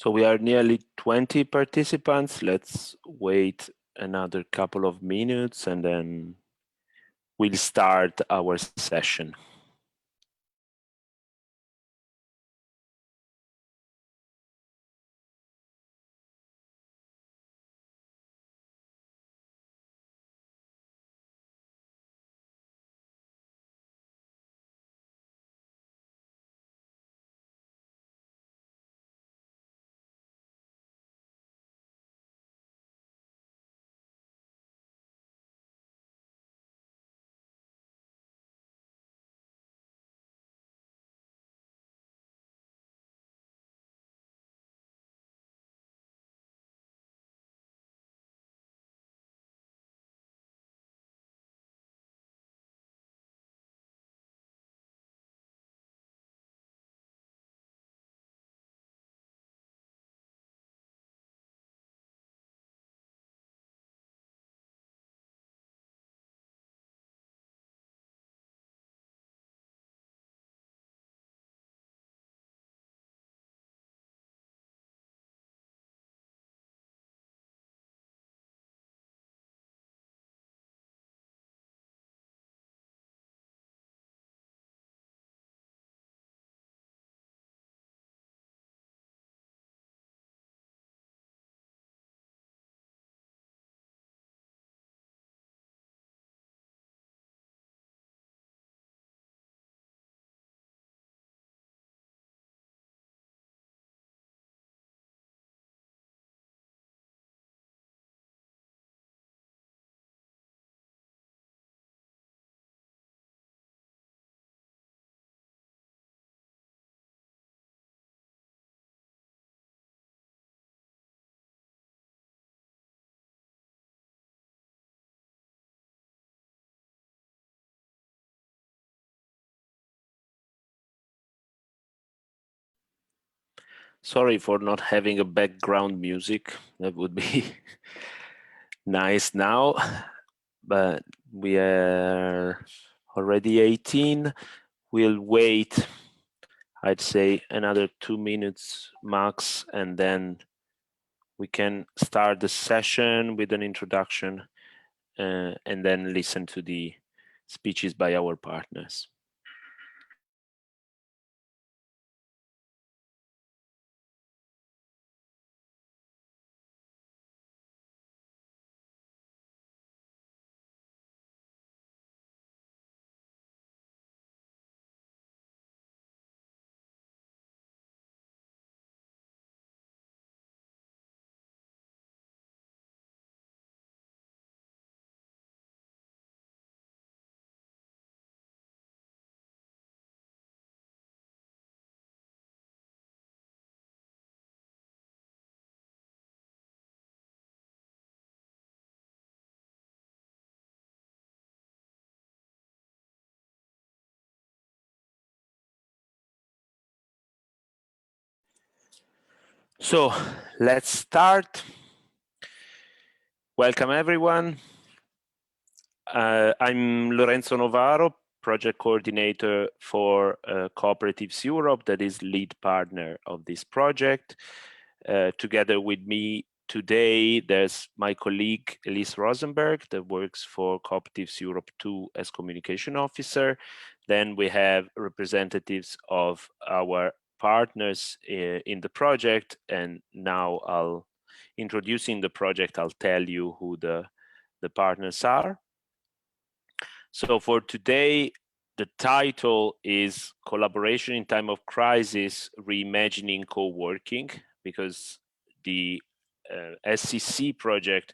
So we are nearly 20 participants. Let's wait another couple of minutes and then we'll start our session. Sorry for not having a background music. That would be nice now, but we are already 18. We'll wait, I'd say, another 2 minutes max, and then we can start the session with an introduction and then listen to the speeches by our partners. So let's start. Welcome everyone. I'm Lorenzo Novaro, project coordinator for Cooperatives Europe, that is lead partner of this project. Together with me today, there's my colleague Elise Rosenberg that works for Cooperatives Europe 2 as communication officer. Then we have representatives of our partners in the project, and now I'll introducing the project, I'll tell you who the partners are. So for today, the title is Collaboration in Time of Crisis, Reimagining Co-working, because the SCC project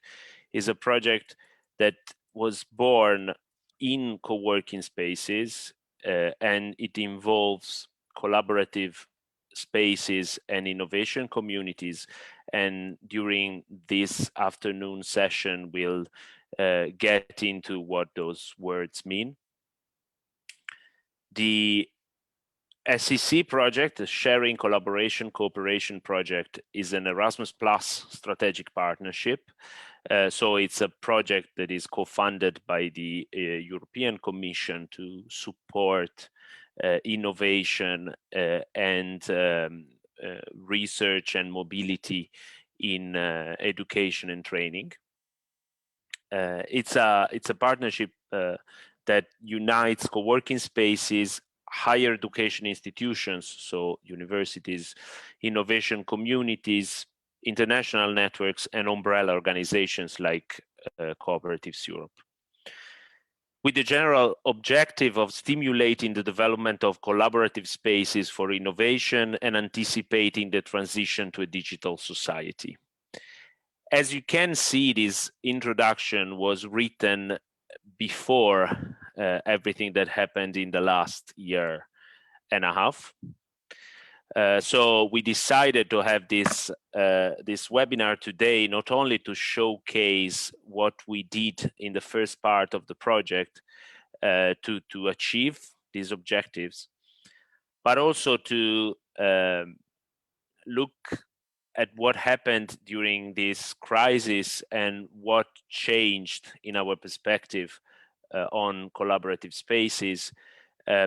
is a project that was born in co-working spaces, and it involves collaborative spaces and innovation communities. And during this afternoon session, we'll get into what those words mean. The SCC project, the Sharing Collaboration Cooperation Project, is an Erasmus Plus strategic partnership. So it's a project that is co-funded by the European Commission to support innovation and research and mobility in education and training. It's a partnership that unites co-working spaces, higher education institutions, so universities, innovation communities, international networks, and umbrella organizations like Cooperatives Europe, with the general objective of stimulating the development of collaborative spaces for innovation and anticipating the transition to a digital society. As you can see, this introduction was written before everything that happened in the last year and a half. So we decided to have this webinar today, not only to showcase what we did in the first part of the project to achieve these objectives, but also to look at what happened during this crisis and what changed in our perspective on collaborative spaces.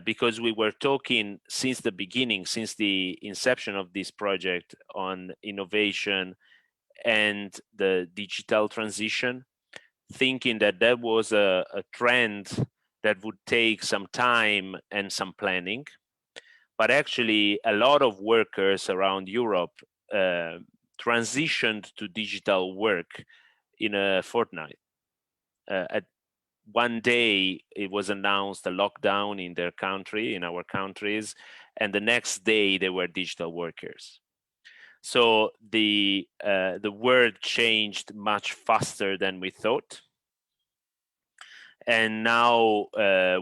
Because we were talking since the beginning, since the inception of this project, on innovation and the digital transition, thinking that that was a trend that would take some time and some planning. But actually, a lot of workers around Europe transitioned to digital work in a fortnight. At one day, it was announced a lockdown in their country, in our countries, and the next day they were digital workers. So the world changed much faster than we thought, and now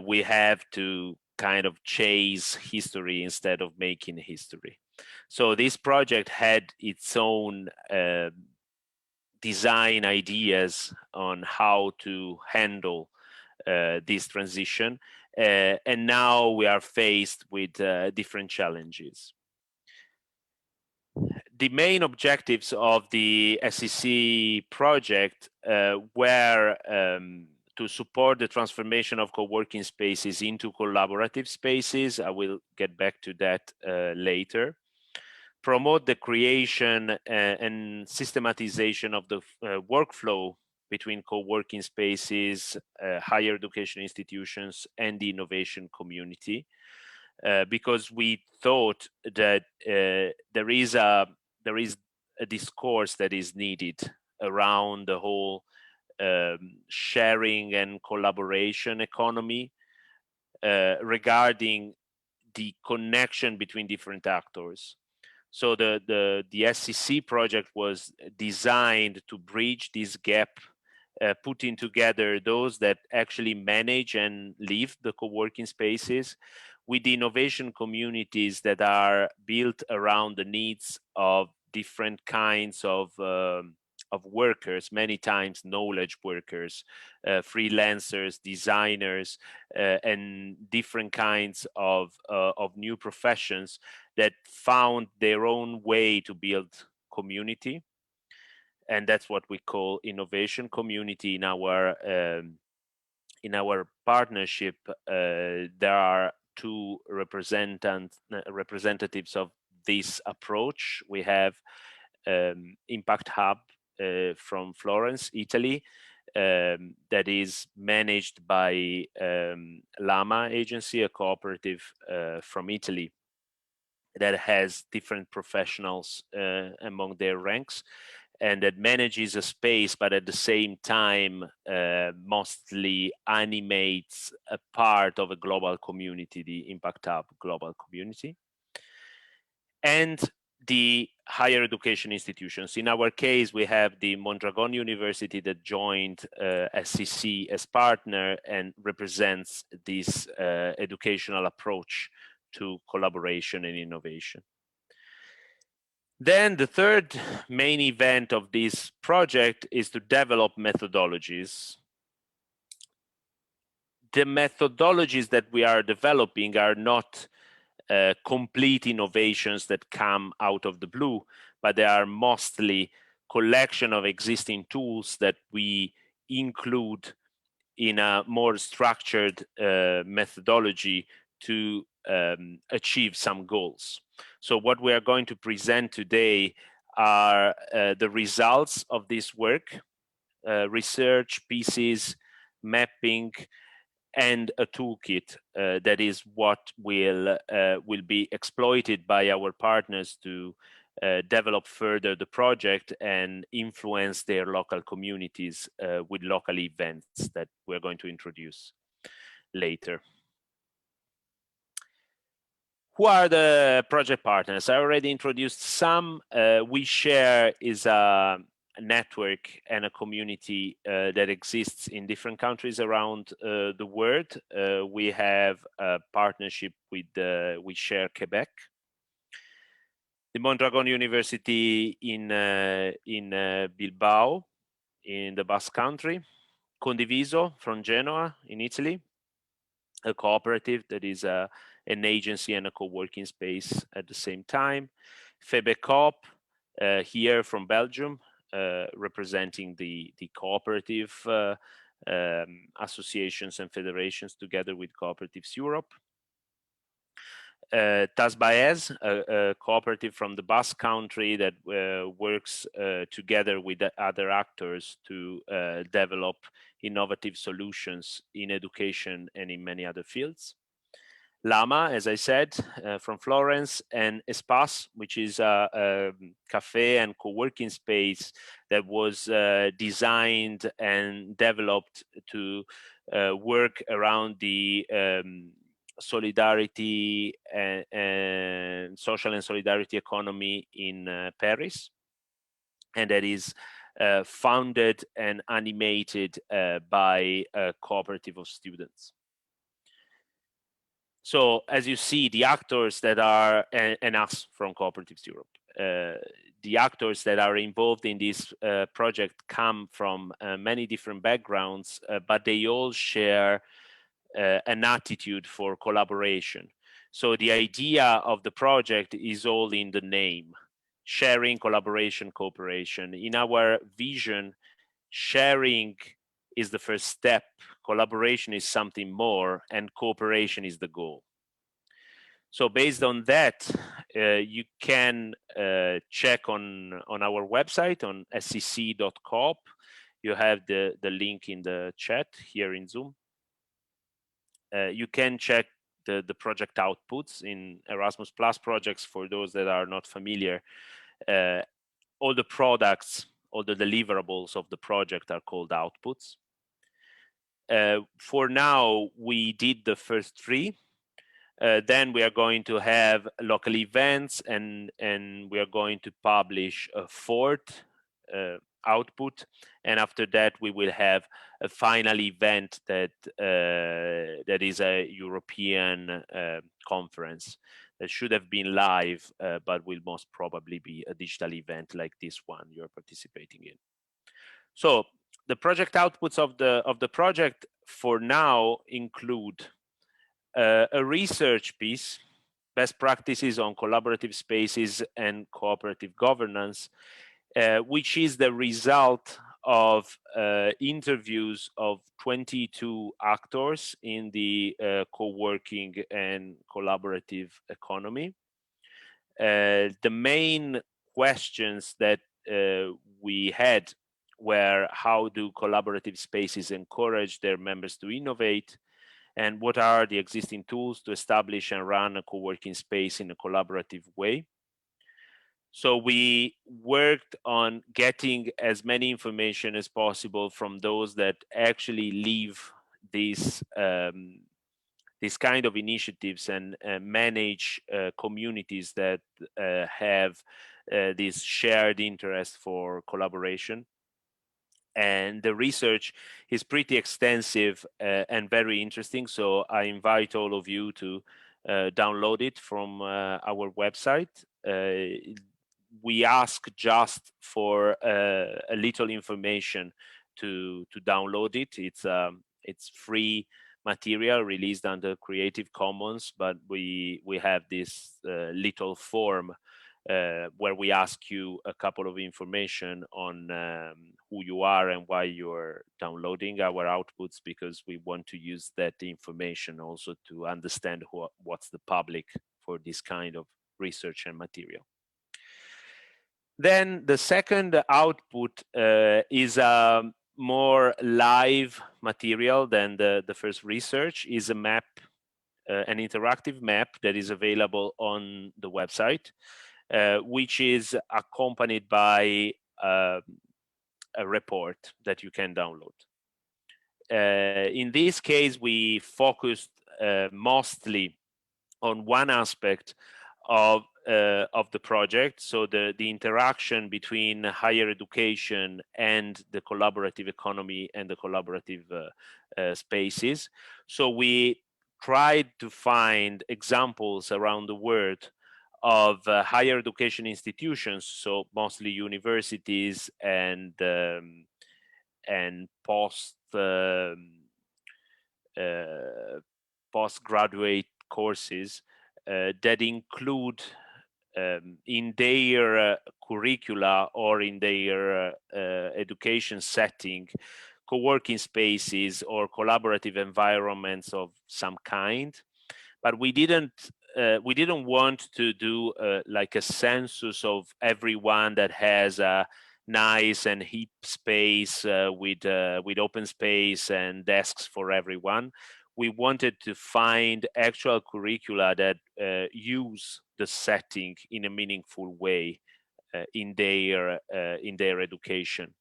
we have to kind of chase history instead of making history. So this project had its own design ideas on how to handle this transition, and now we are faced with different challenges. The main objectives of the SCC project were to support the transformation of co-working spaces into collaborative spaces. I will get back to that later. Promote the creation and systematization of the workflow between co-working spaces, higher education institutions, and the innovation community, because we thought that there is a discourse that is needed around the whole sharing and collaboration economy regarding the connection between different actors. So the SCC project was designed to bridge this gap, putting together those that actually manage and live the co-working spaces with the innovation communities that are built around the needs of different kinds of workers, many times knowledge workers, freelancers, designers, and different kinds of new professions that found their own way to build community. And that's what we call innovation community in our partnership. There are two representatives of this approach. We have Impact Hub from Florence, Italy, that is managed by Lama Agency, a cooperative from Italy that has different professionals among their ranks, and that manages a space, but at the same time mostly animates a part of a global community, the Impact Hub global community. And the higher education institutions. In our case, we have the Mondragon University that joined SCC as partner and represents this educational approach to collaboration and innovation. Then the third main event of this project is to develop methodologies. The methodologies that we are developing are not complete innovations that come out of the blue, but they are mostly collection of existing tools that we include in a more structured methodology to achieve some goals. So what we are going to present today are the results of this work, research pieces, mapping, and a toolkit that is what will be exploited by our partners to develop further the project and influence their local communities with local events that we're going to introduce later. Who are the project partners? I already introduced some. WeShare is a network and a community that exists in different countries around the world. We have a partnership with WeShare Quebec, the Mondragon University in Bilbao, in the Basque Country, Condiviso from Genoa in Italy, a cooperative that is an agency and a co-working space at the same time. Febecop, here from Belgium, representing the cooperative associations and federations together with Cooperatives Europe. Tasbaez, a cooperative from the Basque Country that works together with the other actors to develop innovative solutions in education and in many other fields. Lama, as I said, from Florence, and Espace, which is a cafe and co-working space that was designed and developed to work around the solidarity and social and solidarity economy in Paris, and that is founded and animated by a cooperative of students. So as you see, the actors that are, and us from Cooperatives Europe, the actors that are involved in this project come from many different backgrounds, but they all share an attitude for collaboration. So the idea of the project is all in the name: sharing, collaboration, cooperation. In our vision, sharing is the first step, collaboration is something more, and cooperation is the goal. So based on that, you can check on our website on scc.coop. You have the link in the chat here in Zoom. You can check the project outputs in Erasmus Plus projects. For those that are not familiar, all the products, all the deliverables of the project are called outputs. For now, we did the first three. Then we are going to have local events, and we are going to publish a fourth output, and after that we will have a final event that that is a European conference that should have been live, but will most probably be a digital event like this one you're participating in. So the project outputs of the project for now include a research piece, best practices on collaborative spaces and cooperative governance, which is the result of interviews of 22 actors in the co-working and collaborative economy. The main questions that we had were: how do collaborative spaces encourage their members to innovate? And what are the existing tools to establish and run a co-working space in a collaborative way? So we worked on getting as many information as possible from those that actually live these these kind of initiatives and manage communities that have this shared interest for collaboration. And the research is pretty extensive and very interesting. So I invite all of you to download it from our website. We ask just for a little information to download it. It's free material released under Creative Commons, but we have this little form where we ask you a couple of information on who you are and why you're downloading our outputs, because we want to use that information also to understand what's the public for this kind of research and material. Then the second output is more live material than the first research, is a map, an interactive map that is available on the website, which is accompanied by a report that you can download. In this case, we focused mostly on one aspect of the project, so the interaction between higher education and the collaborative economy and the collaborative spaces. So we tried to find examples around the world of higher education institutions, so mostly universities and postgraduate courses that include in their curricula or in their education setting co-working spaces or collaborative environments of some kind. But we didn't want to do like a census of everyone that has a nice and hip space with open space and desks for everyone. We wanted to find actual curricula that use the setting in a meaningful way in their education.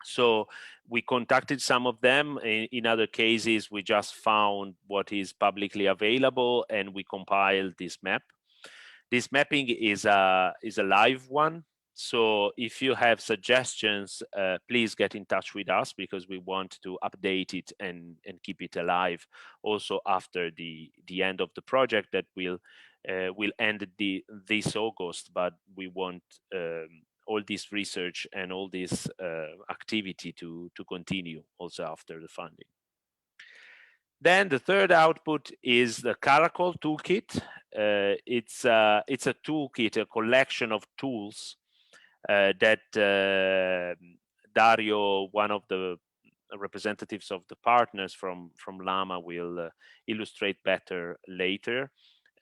So we contacted some of them. In other cases, we just found what is publicly available and we compiled this map. This mapping is a live one. So if you have suggestions, please get in touch with us, because we want to update it and keep it alive also after the end of the project that will end this August. But we want all this research and all this activity to continue also after the funding. Then the third output is the Karakol Toolkit. It's a toolkit, a collection of tools that Dario, one of the representatives of the partners from Lama, will illustrate better later.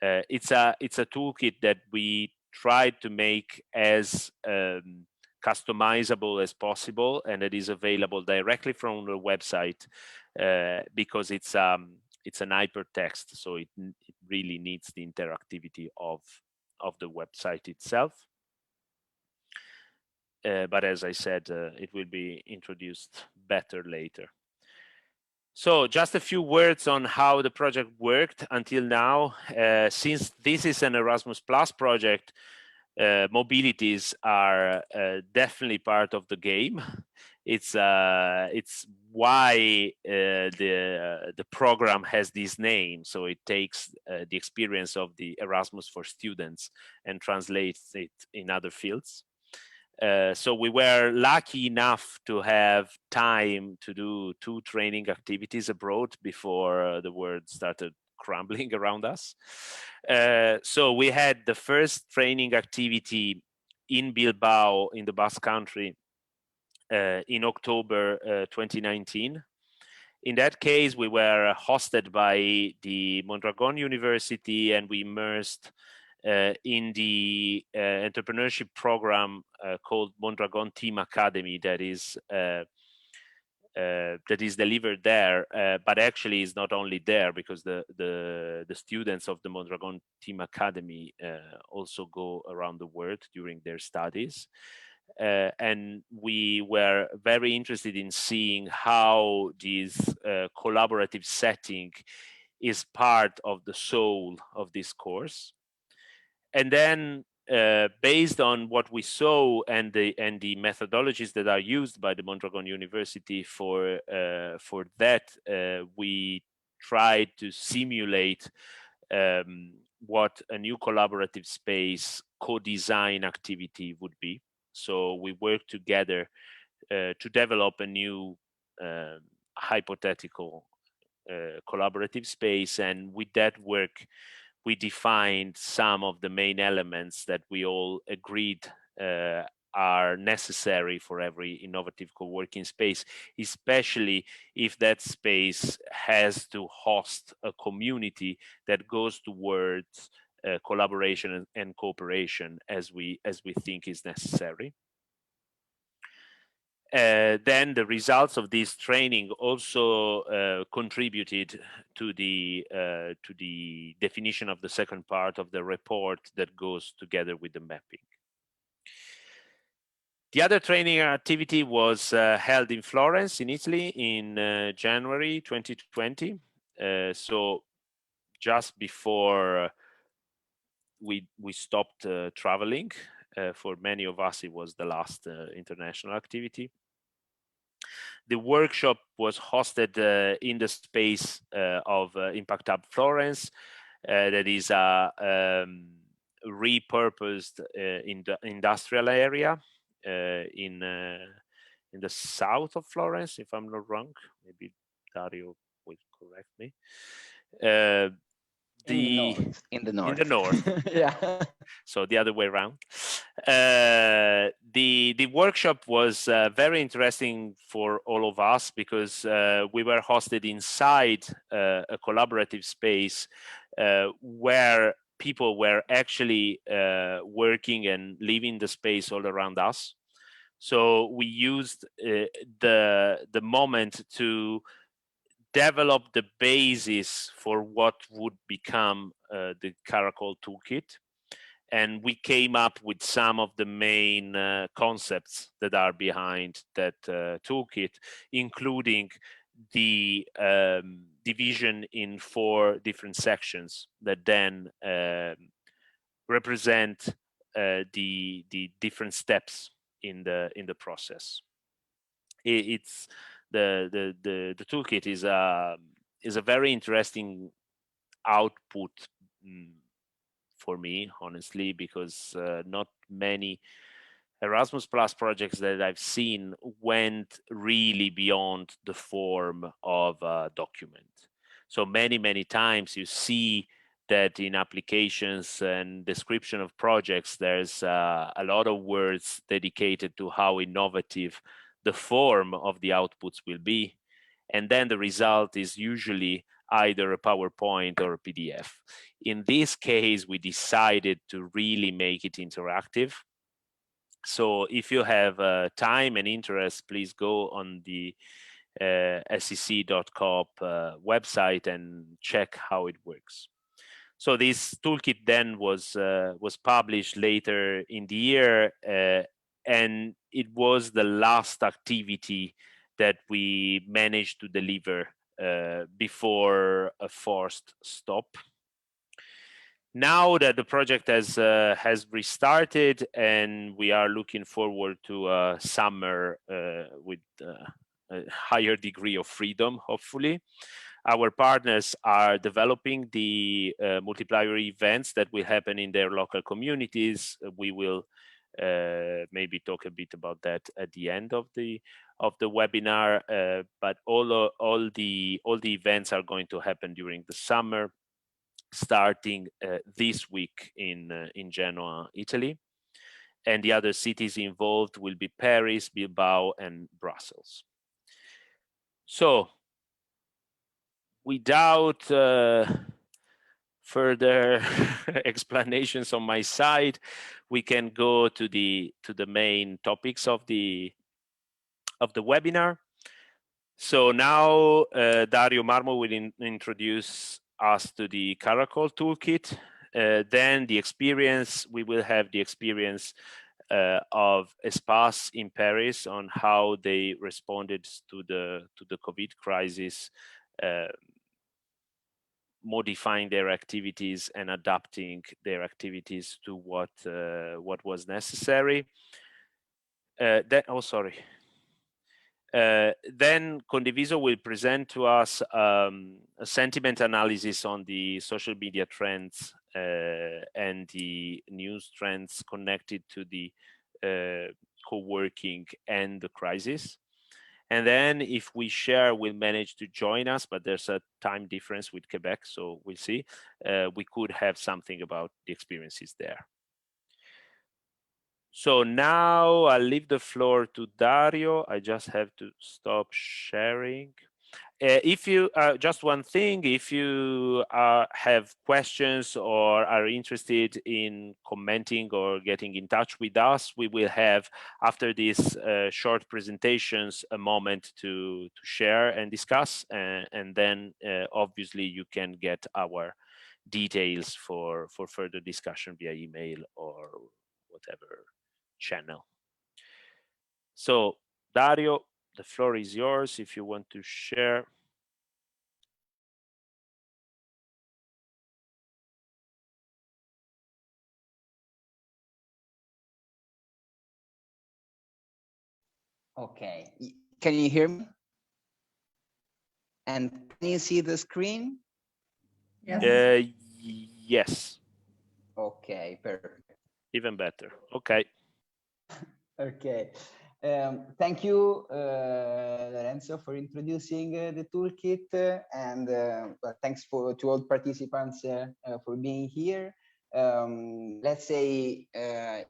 It's a toolkit that we tried to make as customizable as possible, and it is available directly from the website because it's an hypertext, so it really needs the interactivity of the website itself. But as I said, it will be introduced better later. So just a few words on how the project worked until now. Since this is an Erasmus Plus project, mobilities are definitely part of the game. It's why the program has this name. So it takes the experience of the Erasmus for students and translates it in other fields. So we were lucky enough to have time to do 2 training activities abroad before the world started crumbling around us. So we had the first training activity in Bilbao in the Basque Country in October 2019. In that case, we were hosted by the Mondragon University, and we immersed in the entrepreneurship program called Mondragon Team Academy that is delivered there, but actually is not only there, because the students of the Mondragon Team Academy also go around the world during their studies. And we were very interested in seeing how this collaborative setting is part of the soul of this course. And then based on what we saw and the methodologies that are used by the Mondragon University for that, we tried to simulate what a new collaborative space co-design activity would be. So we worked together to develop a new hypothetical collaborative space, and with that work, we defined some of the main elements that we all agreed are necessary for every innovative co-working space, especially if that space has to host a community that goes towards collaboration and cooperation as we think is necessary. Then the results of this training also contributed to the definition of the second part of the report that goes together with the mapping. The other training activity was held in Florence, in Italy, in January 2020. So just before we stopped traveling, for many of us, it was the last international activity. The workshop was hosted in the space of Impact Hub Florence. That is a repurposed industrial area in the south of Florence, if I'm not wrong. Maybe Dario will correct me. In the north. Yeah. So the other way around. The workshop was very interesting for all of us because we were hosted inside a collaborative space where people were actually working and living the space all around us. So we used the moment to develop the basis for what would become the Karakol Toolkit. And we came up with some of the main concepts that are behind that toolkit, including the division in 4 different sections that then represent the different steps in the process. It's the toolkit is a very interesting output for me, honestly, because not many Erasmus Plus projects that I've seen went really beyond the form of a document. So many times you see that in applications and description of projects, there's a lot of words dedicated to how innovative the form of the outputs will be. And then the result is usually either a PowerPoint or a PDF. In this case, we decided to really make it interactive. So if you have time and interest, please go on the scc.coop website and check how it works. So this toolkit then was published later in the year, and it was the last activity that we managed to deliver before a forced stop. Now that the project has restarted and we are looking forward to summer with a higher degree of freedom, hopefully, our partners are developing the multiplier events that will happen in their local communities. We will maybe talk a bit about that at the end of the webinar. But all the events are going to happen during the summer, starting this week in Genoa, Italy. And the other cities involved will be Paris, Bilbao, and Brussels. So, without further explanations on my side, we can go to the main topics of the webinar. So now Dario Marmo will introduce us to the Karakol Toolkit. Then we will have the experience of Espace in Paris on how they responded to the COVID crisis, modifying their activities and adapting their activities to what was necessary. Then Condiviso will present to us a sentiment analysis on the social media trends and the news trends connected to the co-working and the crisis. And then if we share, we'll manage to join us, but there's a time difference with Quebec, so we'll see. We could have something about the experiences there. So now I'll leave the floor to Dario. I just have to stop sharing. If you just one thing, if you have questions or are interested in commenting or getting in touch with us, we will have, after these short presentations, a moment to share and discuss, and then obviously you can get our details for further discussion via email or whatever channel. So Dario, the floor is yours if you want to share. Okay, can you hear me? And can you see the screen? Yes. Yes. Okay, perfect. Even better. Okay. Okay. Thank you, Lorenzo, for introducing the toolkit, and thanks to all participants for being here. Let's say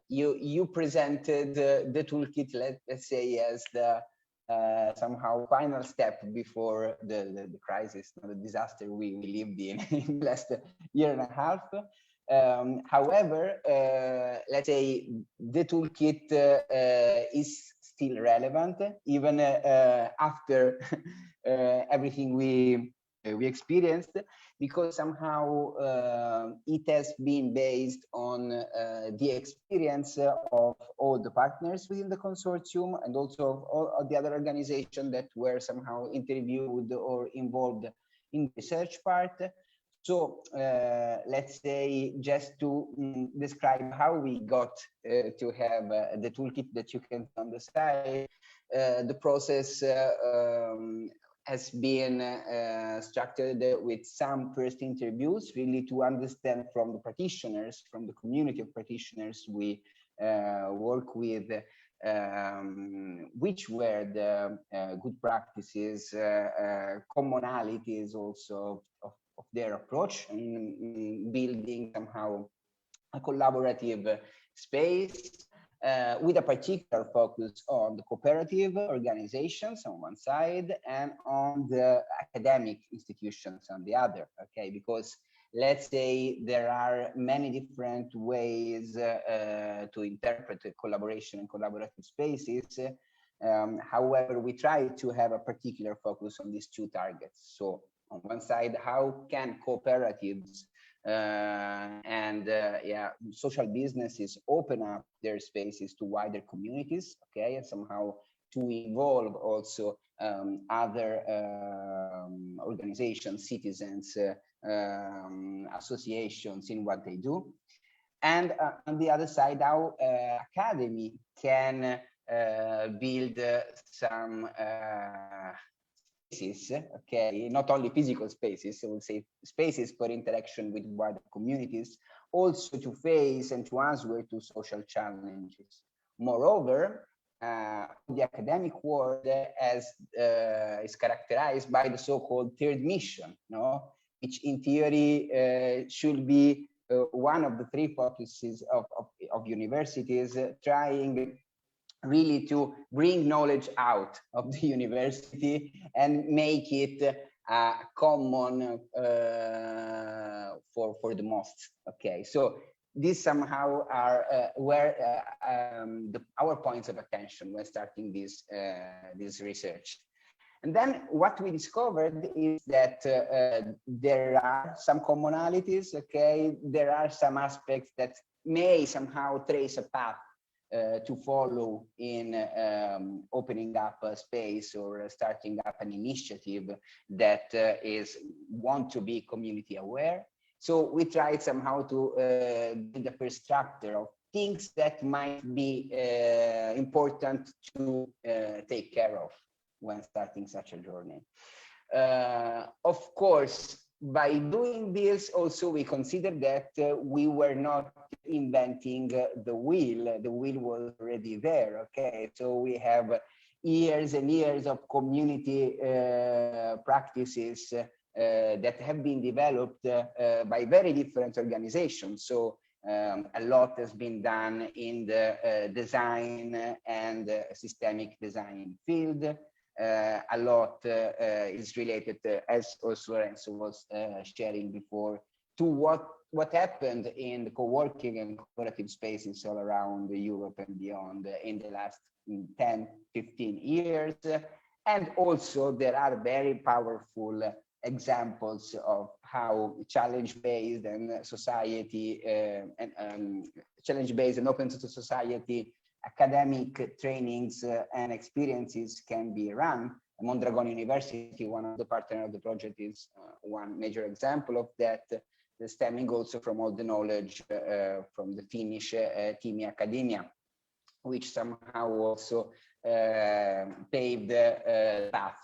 you presented the toolkit, let's say, as the somehow final step before the crisis, the disaster we lived in the last year and a half. However, let's say the toolkit is still relevant even after everything we experienced, because somehow it has been based on the experience of all the partners within the consortium, and also of all of the other organizations that were somehow interviewed or involved in the research part. So let's say, just to describe how we got to have the toolkit that you can see on the side, the process has been structured with some first interviews, really to understand from the practitioners, from the community of practitioners we work with, which were the good practices, commonalities also of their approach in building somehow a collaborative space with a particular focus on the cooperative organizations on one side and on the academic institutions on the other. Okay, because let's say there are many different ways to interpret collaboration and collaborative spaces. However, we try to have a particular focus on these two targets. So on one side, how can cooperatives and social businesses open up their spaces to wider communities, okay, and somehow to involve also other organizations, citizens, associations in what they do. And on the other side, how academy can build some spaces, okay, not only physical spaces, I would say spaces for interaction with wider communities, also to face and to answer to social challenges. Moreover, the academic world is characterized by the so-called third mission, no? Which in theory should be one of the three focuses of universities, trying really to bring knowledge out of the university and make it common for the most. Okay, so these somehow are where our points of attention when starting this research. And then what we discovered is that there are some commonalities, okay? There are some aspects that may somehow trace a path to follow in opening up a space or starting up an initiative that want to be community aware. So we tried somehow to build the first structure of things that might be important to take care of when starting such a journey. Of course, by doing this, also we consider that we were not inventing the wheel. The wheel was already there, okay? So we have years and years of community practices that have been developed by very different organizations. So a lot has been done in the design and systemic design field. a lot is related, as also Lorenzo was sharing before, to what happened in the co-working and collaborative spaces all around Europe and beyond in the last 10, 15 years. And also there are very powerful examples of how challenge-based and society challenge-based and open to society academic trainings and experiences can be run. Mondragon University, one of the partners of the project, is one major example of that, stemming also from all the knowledge from the Finnish Team Academia, which somehow also paved the path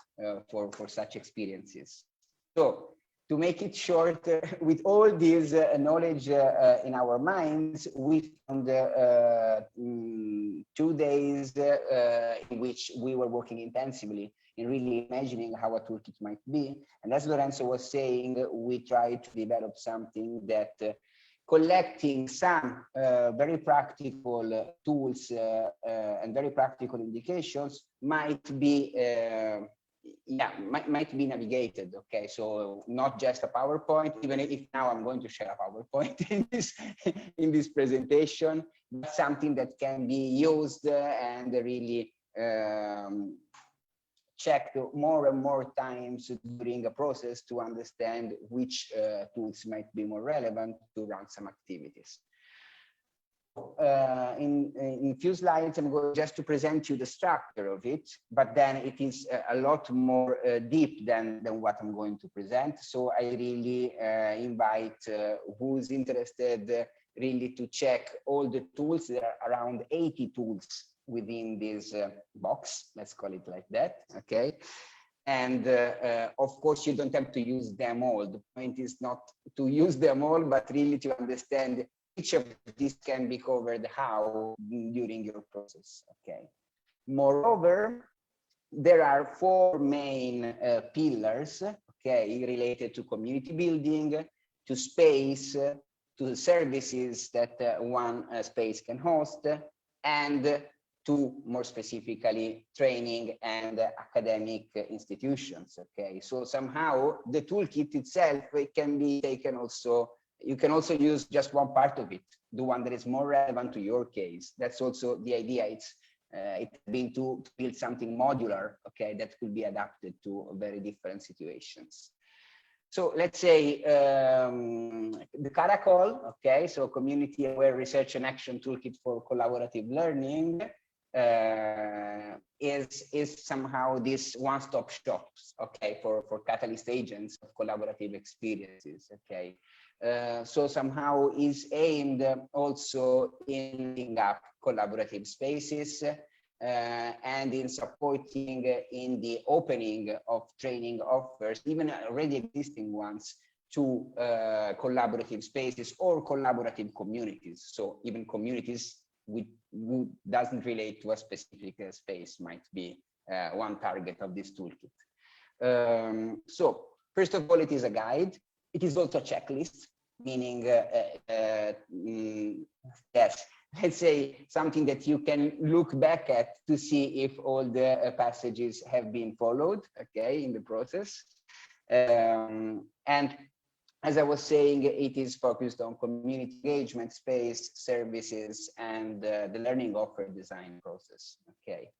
for such experiences. So to make it short, with all this knowledge in our minds, we found 2 days in which we were working intensively in really imagining how a toolkit might be. And as Lorenzo was saying, we tried to develop something that collecting some very practical tools and very practical indications might be might be navigated. Okay, so not just a PowerPoint, even if now I'm going to share a PowerPoint in this presentation, but something that can be used and really checked more and more times during a process to understand which tools might be more relevant to run some activities. In a few slides, I'm going just to present you the structure of it, but then it is a lot more deep than what I'm going to present. So I really invite who's interested really to check all the tools. There are around 80 tools within this box, let's call it like that, okay? And of course, you don't have to use them all. The point is not to use them all, but really to understand which of these can be covered how during your process, okay? Moreover, there are 4 main pillars, okay, related to community building, to space, to the services that one space can host, and to more specifically training and academic institutions, okay? So somehow the toolkit itself, it can be taken also, you can also use just one part of it, the one that is more relevant to your case. That's also the idea. It's been to build something modular, okay, that could be adapted to very different situations. So let's say the Karakol, okay, so Community Aware Research and Action Toolkit for Collaborative Learning is somehow this one-stop shops, okay, for catalyst agents of collaborative experiences, okay. So somehow is aimed also in building up collaborative spaces and in supporting in the opening of training offers, even already existing ones, to collaborative spaces or collaborative communities. So even communities who doesn't relate to a specific space might be one target of this toolkit. So first of all, it is a guide. It is also a checklist, meaning, yes, let's say something that you can look back at to see if all the passages have been followed, okay, in the process. And as I was saying, it is focused on community engagement, space, services, and the learning offer design process, okay.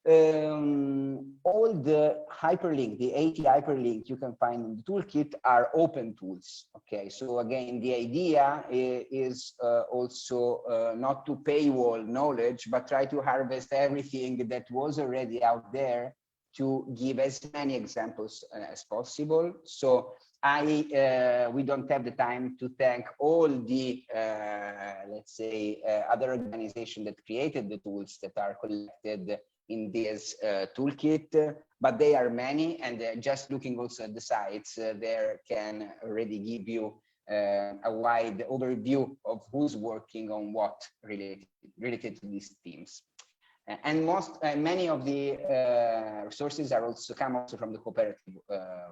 All the hyperlink, the 80 hyperlink you can find in the toolkit are open tools, okay. So again, the idea is also not to paywall knowledge, but try to harvest everything that was already out there to give as many examples as possible. So we don't have the time to thank all the, let's say, other organizations that created the tools that are collected in this toolkit, but they are many, and just looking also at the sites, there can already give you a wide overview of who's working on what related to these themes. And many of the resources are also come also from the cooperative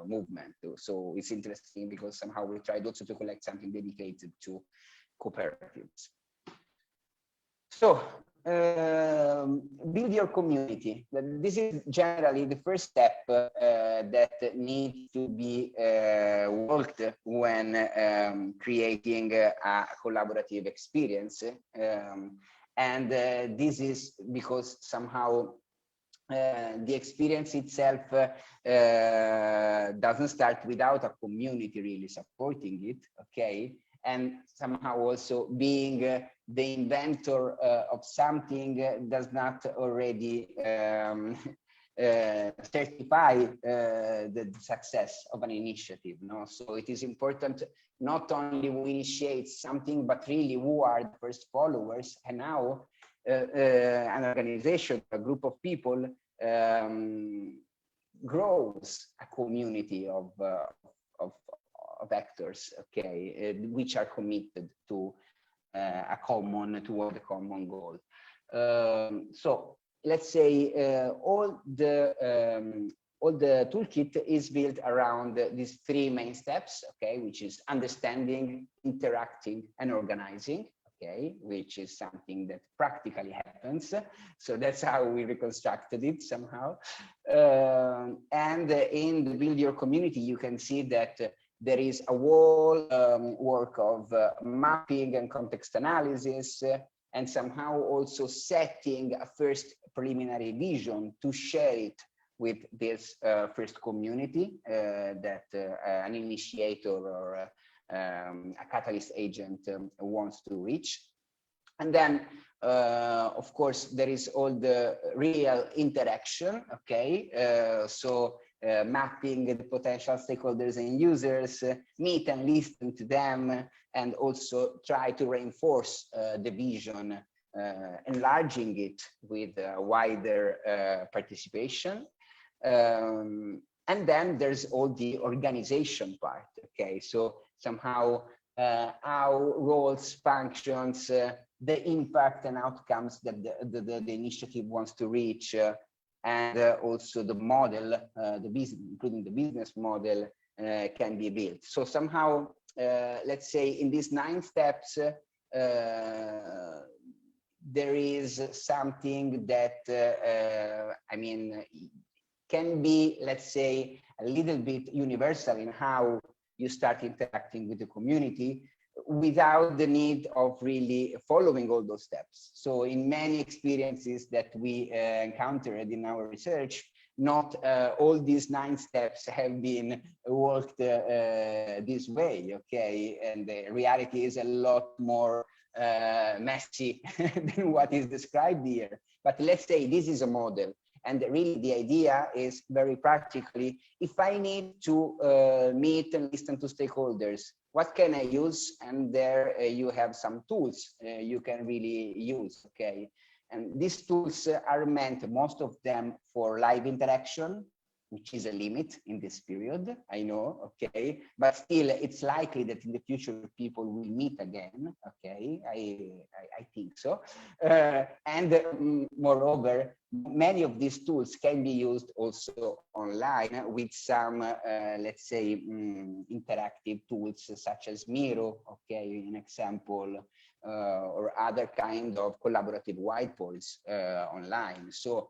movement. So it's interesting because somehow we tried also to collect something dedicated to cooperatives. So build your community. This is generally the first step that needs to be worked when creating a collaborative experience. And this is because somehow the experience itself doesn't start without a community really supporting it, okay? And somehow also being the inventor of something does not already certify the success of an initiative, no? So it is important not only who initiates something, but really who are the first followers, and now an organization, a group of people grows a community of actors, okay, which are committed to toward a common goal. So let's say all the toolkit is built around these three main steps, okay, which is understanding, interacting, and organizing. Okay, which is something that practically happens. So that's how we reconstructed it somehow. And in the Build Your Community, you can see that there is a whole work of mapping and context analysis, and somehow also setting a first preliminary vision to share it with this first community that an initiator or a catalyst agent wants to reach. And then, of course, there is all the real interaction, okay? Mapping the potential stakeholders and users, meet and listen to them, and also try to reinforce the vision, enlarging it with wider participation. And then there's all the organization part, okay? So somehow how roles, functions, the impact and outcomes that the initiative wants to reach, and also the model, the business, including the business model, can be built. So somehow, let's say in these 9 steps, there is something that, I mean, can be, let's say, a little bit universal in how you start interacting with the community without the need of really following all those steps. So in many experiences that we encountered in our research, not all these 9 steps have been worked this way, okay? And the reality is a lot more messy than what is described here. But let's say this is a model. And really the idea is very practically, if I need to meet and listen to stakeholders, what can I use? And there you have some tools you can really use, okay? And these tools are meant, most of them, for live interaction, which is a limit in this period, I know, okay? But still, it's likely that in the future people will meet again, okay? I think so. And moreover, many of these tools can be used also online with some, let's say, interactive tools such as Miro, okay, an example, or other kind of collaborative whiteboards online. So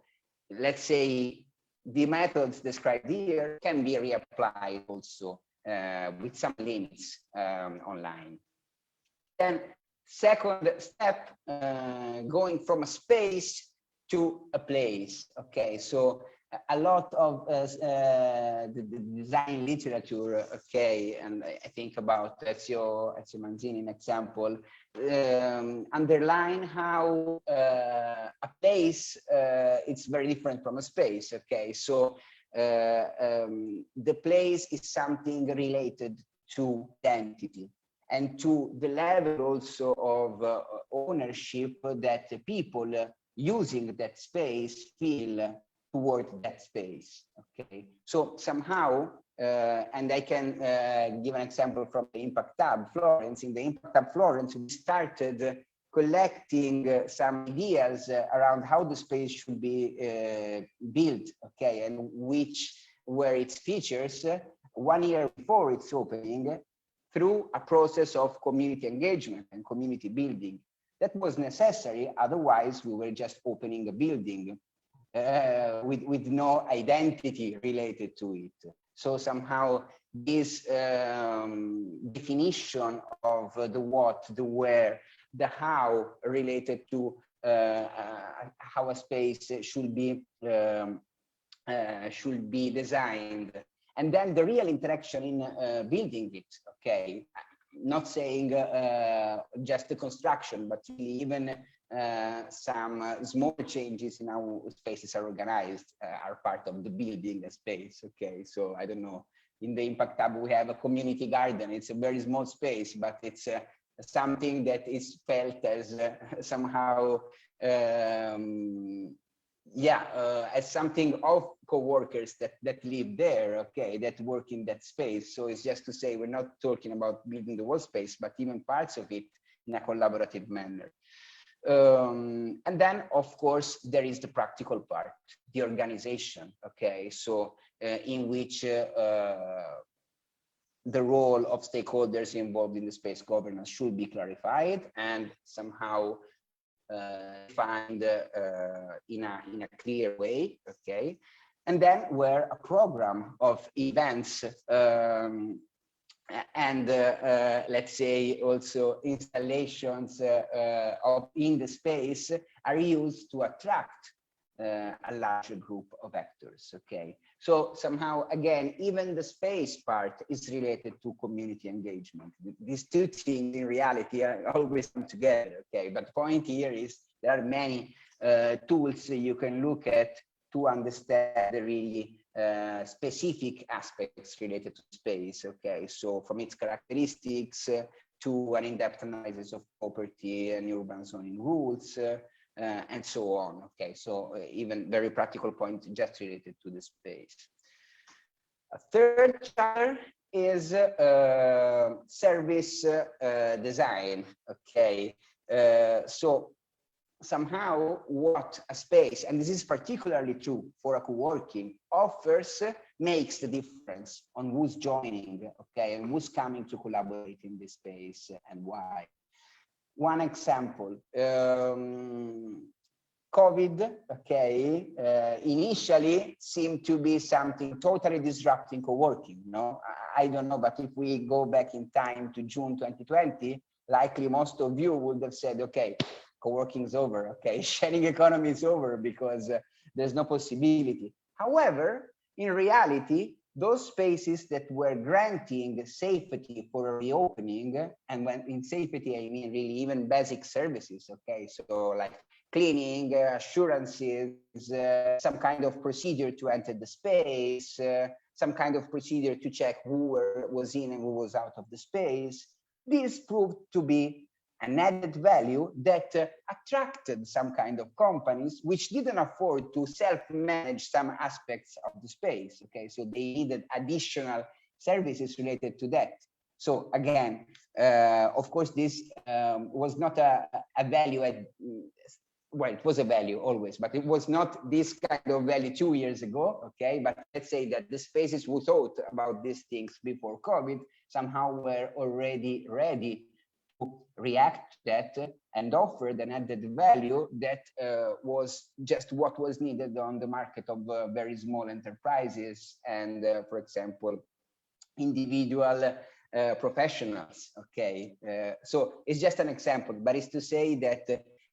let's say, the methods described here can be reapplied also with some limits online. Then second step, going from a space to a place. Okay, so a lot of the design literature, okay, and I think about Ezio Manzini, an example, underline how a place it's very different from a space, okay? So the place is something related to identity and to the level also of ownership that people using that space feel toward that space, okay? So somehow, and I can give an example from the Impact Hub Florence. In the Impact Hub Florence, we started collecting some ideas around how the space should be built, okay, and which were its features 1 year before its opening, through a process of community engagement and community building. that was necessary. Otherwise, we were just opening a building with no identity related to it. So somehow this definition of the what, the where, the how related to how a space should be designed, and then the real interaction in building it. Okay, not saying just the construction, but even some small changes in how spaces are organized are part of the building space. Okay, so I don't know, in the Impact Hub we have a community garden. It's a very small space, but it's something that is felt as somehow as something of co-workers that live there, okay, that work in that space. So it's just to say, we're not talking about building the whole space, but even parts of it in a collaborative manner. And then, of course, there is the practical part, the organization, okay, so in which the role of stakeholders involved in the space governance should be clarified and somehow defined in a clear way, okay? And then where a program of events and let's say also installations in the space are used to attract a larger group of actors, okay? So somehow, again, even the space part is related to community engagement. These two things in reality always come together, okay? But the point here is there are many tools you can look at to understand the really specific aspects related to space, okay? So from its characteristics to an in-depth analysis of property and urban zoning rules, and so on. Okay, so even very practical point just related to the space. A third chapter is service design. Okay, so somehow what a space, and this is particularly true for a co-working, offers makes the difference on who's joining, okay, and who's coming to collaborate in this space and why. One example, COVID, okay, initially seemed to be something totally disrupting co-working, no? I don't know, but if we go back in time to June 2020, likely most of you would have said, okay, co-working is over, okay, sharing economy is over because there's no possibility. However, in reality, those spaces that were granting safety for a reopening, and when in safety, I mean really even basic services, okay? So like cleaning, assurances, some kind of procedure to enter the space, some kind of procedure to check who was in and who was out of the space. This proved to be an added value that attracted some kind of companies which didn't afford to self-manage some aspects of the space, okay? So they needed additional services related to that. So again, of course, this was not a value at, well, it was a value always, but it was not this kind of value 2 years ago, okay? But let's say that the spaces who thought about these things before COVID somehow were already ready react to that and offered an added value that was just what was needed on the market of very small enterprises and, for example, individual professionals, okay? So it's just an example, but it's to say that,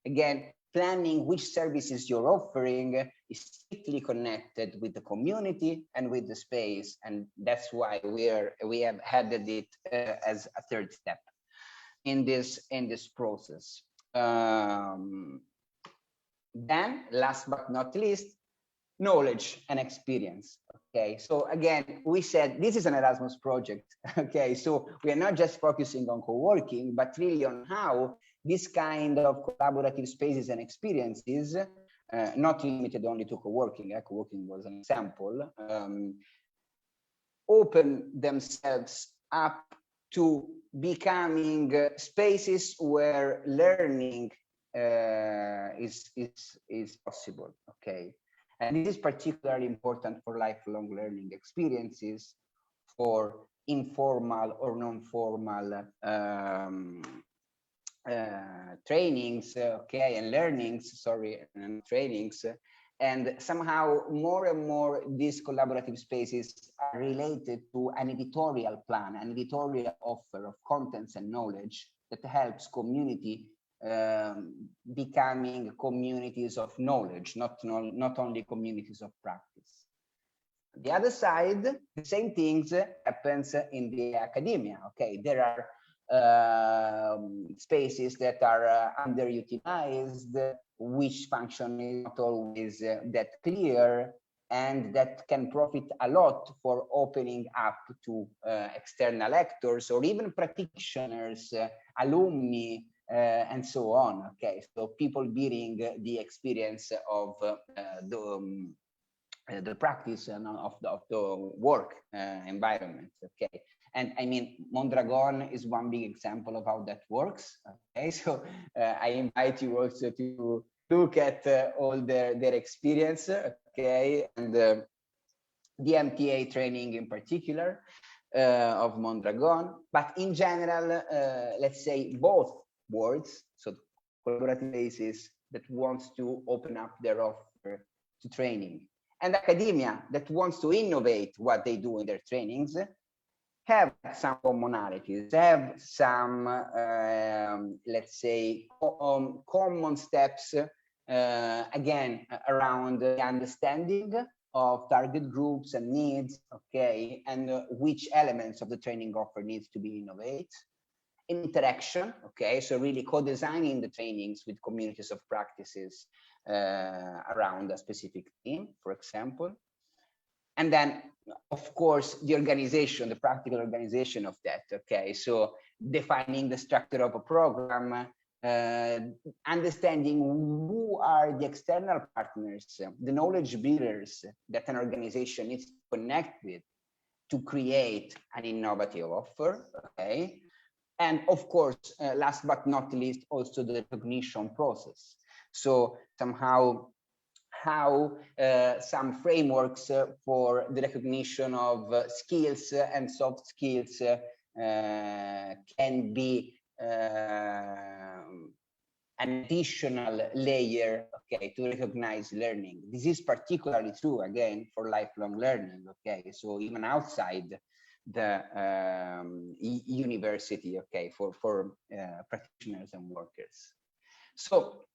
again, planning which services you're offering is strictly connected with the community and with the space, and that's why we have added it as a third step in this process. Then, last but not least, knowledge and experience. Okay, so again, we said this is an Erasmus project. Okay, so we are not just focusing on co-working, but really on how this kind of collaborative spaces and experiences, not limited only to co-working, co-working was an example, open themselves up to becoming spaces where learning is possible, okay? And this is particularly important for lifelong learning experiences, for informal or non-formal trainings, okay, and learnings, sorry, and trainings. And somehow more and more these collaborative spaces are related to an editorial plan, an editorial offer of contents and knowledge that helps community becoming communities of knowledge, not only communities of practice. On the other side, the same things happens in the academia. Okay, there are spaces that are underutilized, which function is not always that clear, and that can profit a lot for opening up to external actors or even practitioners, alumni, and so on. Okay, so people bearing the experience of the practice of the work environment. Okay, and I mean, Mondragon is one big example of how that works. Okay, so I invite you also to look at all their experience. Okay, and the MTA training in particular of Mondragon, but in general, let's say both worlds, so collaborative spaces that wants to open up their offer to training, and academia that wants to innovate what they do in their trainings, have some commonalities, have some, let's say, common steps, again, around the understanding of target groups and needs, okay, and which elements of the training offer needs to be innovated. Interaction, okay, so really co-designing the trainings with communities of practices around a specific theme, for example. And then, of course, the organization, the practical organization of that, okay, so defining the structure of a program, understanding who are the external partners, the knowledge bearers that an organization needs to connect with to create an innovative offer, okay. And of course, last but not least, also the recognition process. So somehow how some frameworks for the recognition of skills and soft skills can be an additional layer, okay, to recognize learning. This is particularly true, again, for lifelong learning, okay, so even outside the university, okay, for practitioners and workers. So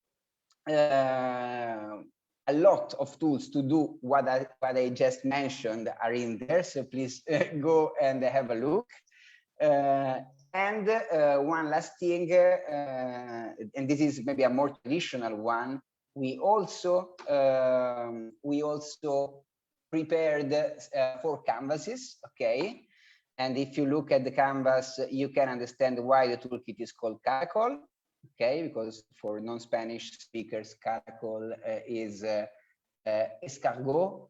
a lot of tools to do what I just mentioned are in there, so please go and have a look. And one last thing, and this is maybe a more traditional one, we also prepared 4 canvases, okay? And if you look at the canvas, you can understand why the toolkit is called Karakol, okay? Because for non-Spanish speakers, Karakol is escargot,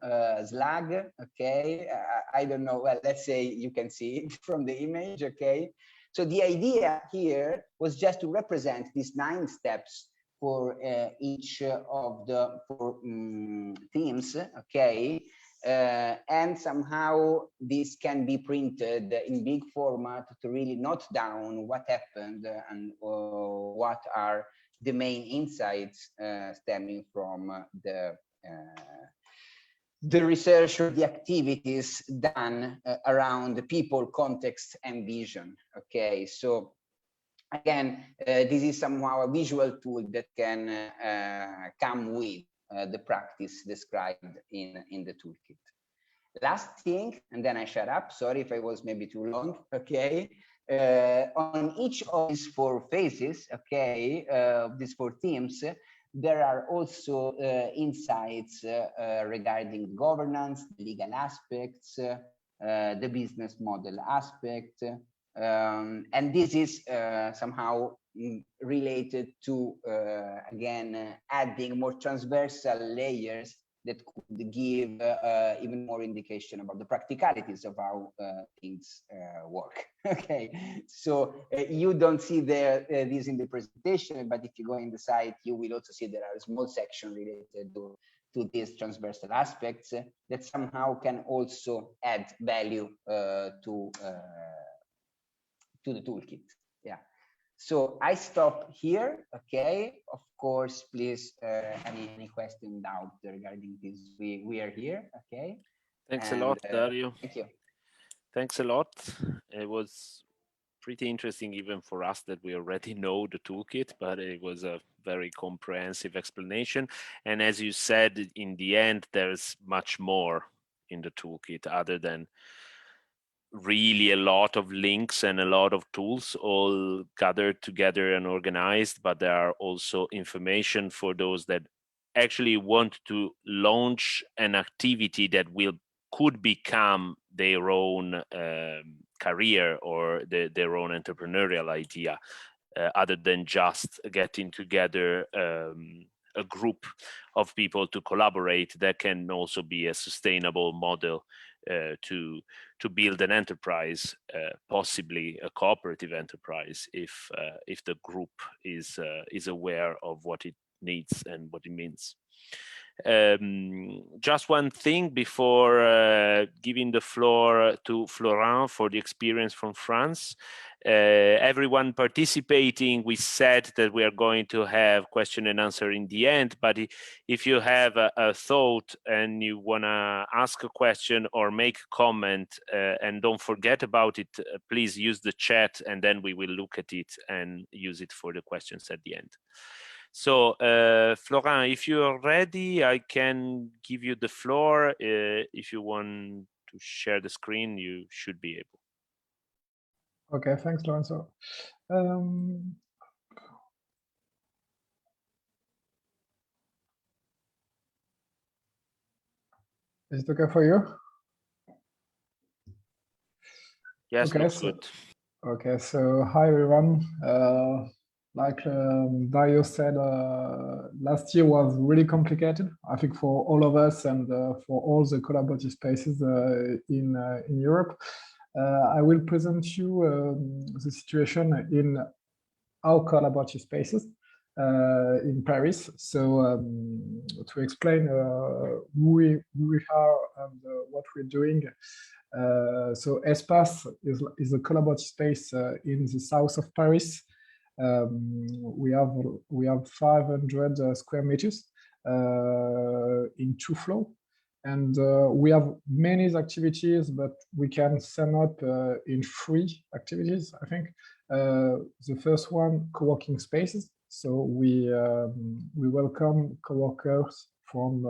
slag, okay? I don't know, well, let's say you can see it from the image, okay? So the idea here was just to represent these 9 steps for each of the 4 themes, okay? And somehow this can be printed in big format to really note down what happened and what are the main insights stemming from the research or the activities done around the people, context, and vision. Okay, so again, this is somehow a visual tool that can come with the practice described in the toolkit. Last thing, and then I shut up. Sorry if I was maybe too long. Okay, on each of these 4 phases, okay, these 4 themes, there are also insights regarding governance, legal aspects, the business model aspect, and this is somehow related to, again, adding more transversal layers that could give even more indication about the practicalities of how things work. Okay, so you don't see this in the presentation, but if you go in the site, you will also see there are a small section related to these transversal aspects that somehow can also add value to the toolkit. Yeah. So I stop here. Okay. Of course, please, any question, doubt regarding this, we are here. Okay. Thanks a lot, Dario. Thank you. Thanks a lot. It was pretty interesting even for us that we already know the toolkit, but it was a very comprehensive explanation. And as you said, in the end, there's much more in the toolkit other than really a lot of links and a lot of tools all gathered together and organized, but there are also information for those that actually want to launch an activity that could become their own career or their own entrepreneurial idea, other than just getting together a group of people to collaborate. That can also be a sustainable model to build an enterprise, possibly a cooperative enterprise, if the group is aware of what it needs and what it means. Just one thing before giving the floor to Florent for the experience from France. Everyone participating, we said that we are going to have question and answer in the end, but if you have a thought and you want to ask a question or make a comment, and don't forget about it, please use the chat and then we will look at it and use it for the questions at the end. So, Florent, if you are ready, I can give you the floor. If you want to share the screen, you should be able. Okay, thanks, Lorenzo. Is it okay for you? Yes, okay, looks so, good. Okay, so hi everyone. Like Dario said, last year was really complicated, I think, for all of us and for all the collaborative spaces in Europe. I will present you the situation in our collaborative spaces in Paris. So to explain who we are and what we're doing. So Espace is a collaborative space in the south of Paris. We have 500 square meters in 2 floors, and we have many activities, but we can sum up in 3 activities, I think. The first one, co-working spaces. So we welcome co-workers from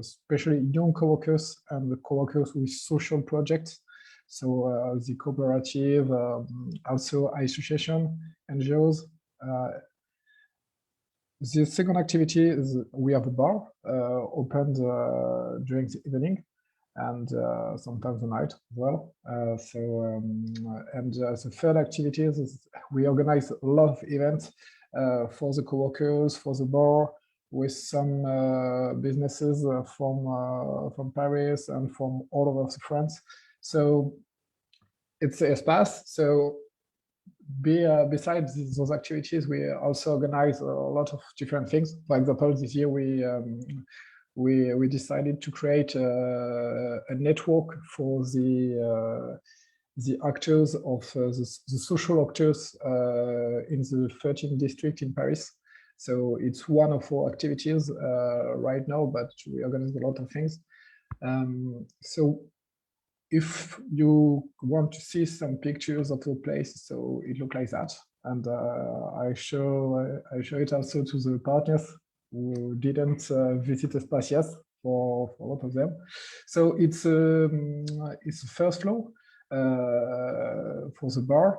especially young co-workers and the co-workers with social projects. So the cooperative, also association, NGOs. The second activity is we have a bar opened during the evening and sometimes the night as well. The third activity is we organize a lot of events for the co-workers, for the bar, with some businesses from Paris and from all over France. So it's Espace. So besides those activities, we also organize a lot of different things. For example, this year we decided to create a network for the actors of the social actors in the 13th district in Paris. So it's one of our activities right now, but we organize a lot of things. So if you want to see some pictures of the place, so it looks like that, and I show it also to the partners who didn't visit Espace yet, for a lot of them. So it's the first floor for the bar.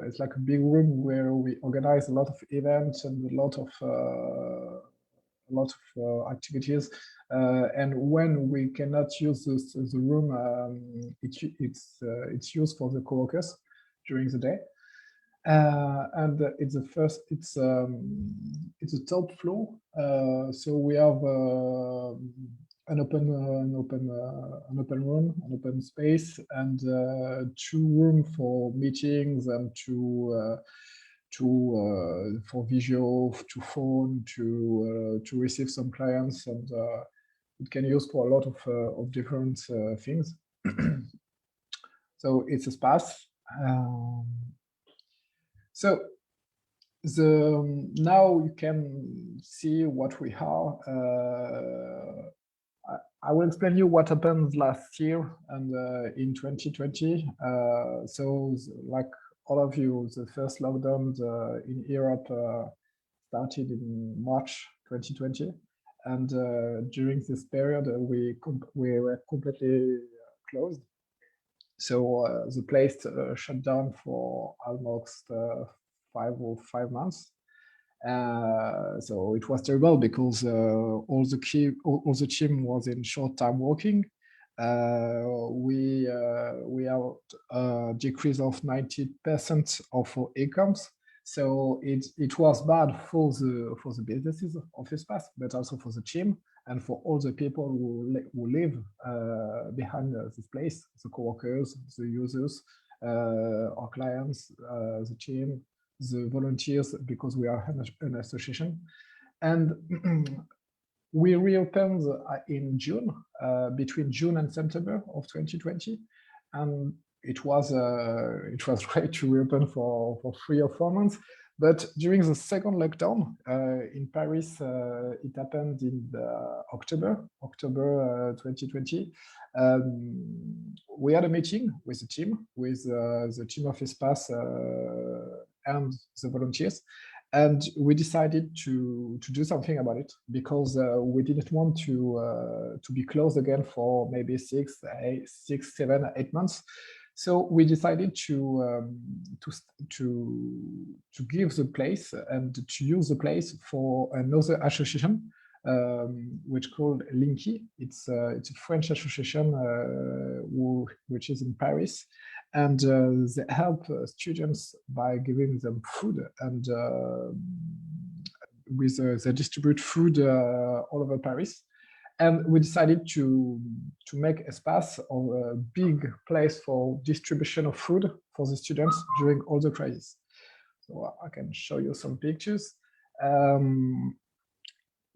It's like a big room where we organize a lot of events and a lot of activities. And when we cannot use the room, it's used for the co-workers during the day. And it's the top floor. So we have an open room, an open space, and 2 rooms for meetings and for visual, to phone, to receive some clients, and it can use for a lot of different things. So it's Espace. So now you can see what we are. I will explain you what happened last year and in 2020. So, like all of you, the first lockdown in Europe started in March 2020, and during this period we were completely closed. So the place shut down for almost 5 months. So it was terrible because all the team was in short-time working. We have a decrease of 90% of our incomes. So it was bad for the businesses of Espace, but also for the team and for all the people who live behind this place, the co-workers, the users, our clients, the team, the volunteers, because we are an association. And we reopened in June, between June and September of 2020. And it was great to reopen for 3 or 4 months. But during the second lockdown in Paris, it happened in October 2020. We had a meeting with the team, the team of Espace and the volunteers, and we decided to do something about it because we didn't want to be closed again for maybe 6, 7, 8 months. So we decided to give the place and to use the place for another association, which called Linky. It's a French association which is in Paris, and they help students by giving them food, and they distribute food all over Paris. And we decided to make Espace a big place for distribution of food for the students during all the crisis. So I can show you some pictures.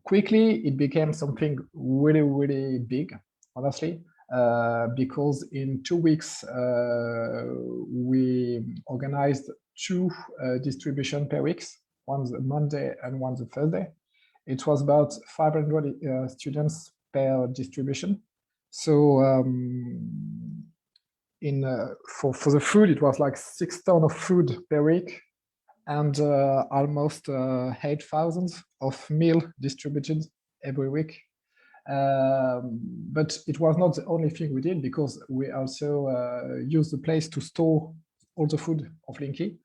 Quickly, it became something really, really big, honestly, because in 2 weeks, we organized 2 distribution per week, one's a Monday and one's a Thursday. It was about 500 students per distribution. So for the food, it was like 6 tons of food per week, and almost 8,000 of meal distributed every week. But it was not the only thing we did, because we also used the place to store all the food of Linky.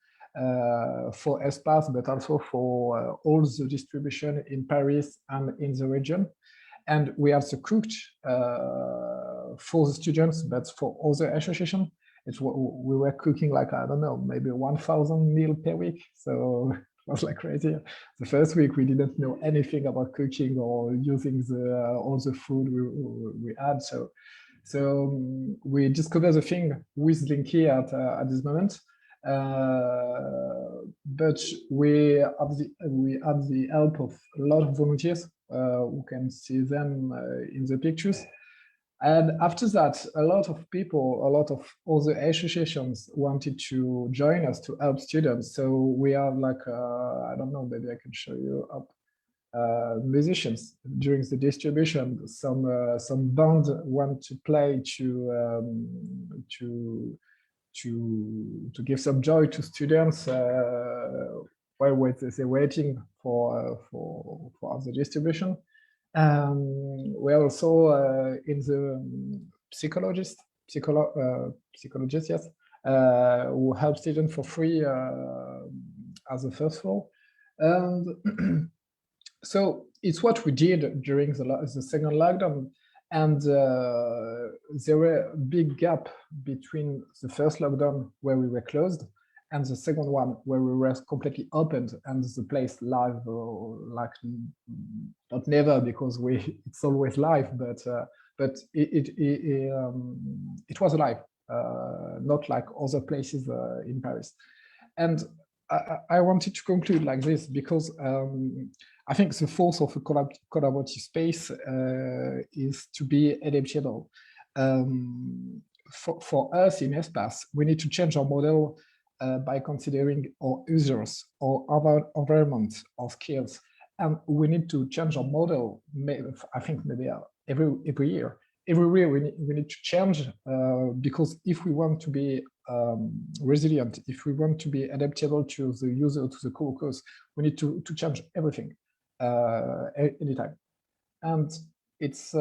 For Espace, but also for all the distribution in Paris and in the region. And we also cooked for the students, but for other associations, we were cooking like, I don't know, maybe 1,000 meals per week. So it was like crazy. The first week, we didn't know anything about cooking or using all the food we had. So we discovered the thing with Linky at this moment. But we had the help of a lot of volunteers who can see them in the pictures. And after that, a lot of people, a lot of other associations wanted to join us to help students. So we have like, I don't know, maybe I can show you up. Musicians during the distribution. Some band want to play to give some joy to students while they're waiting for the distribution. We are also in the psychologists, yes, who help students for free as a first floor. And so it's what we did during the second lockdown. And there were a big gap between the first lockdown, where we were closed, and the second one, where we were completely opened and the place live, like not never, because it's always live, but it was alive, not like other places in Paris. And I wanted to conclude like this, because I think the force of a collaborative space is to be adaptable. For us in Espace, we need to change our model by considering our users, our environment, our skills. And we need to change our model, I think maybe every year. Every year we need to change because if we want to be resilient, if we want to be adaptable to the user, to the co-workers, we need to change everything anytime. And it's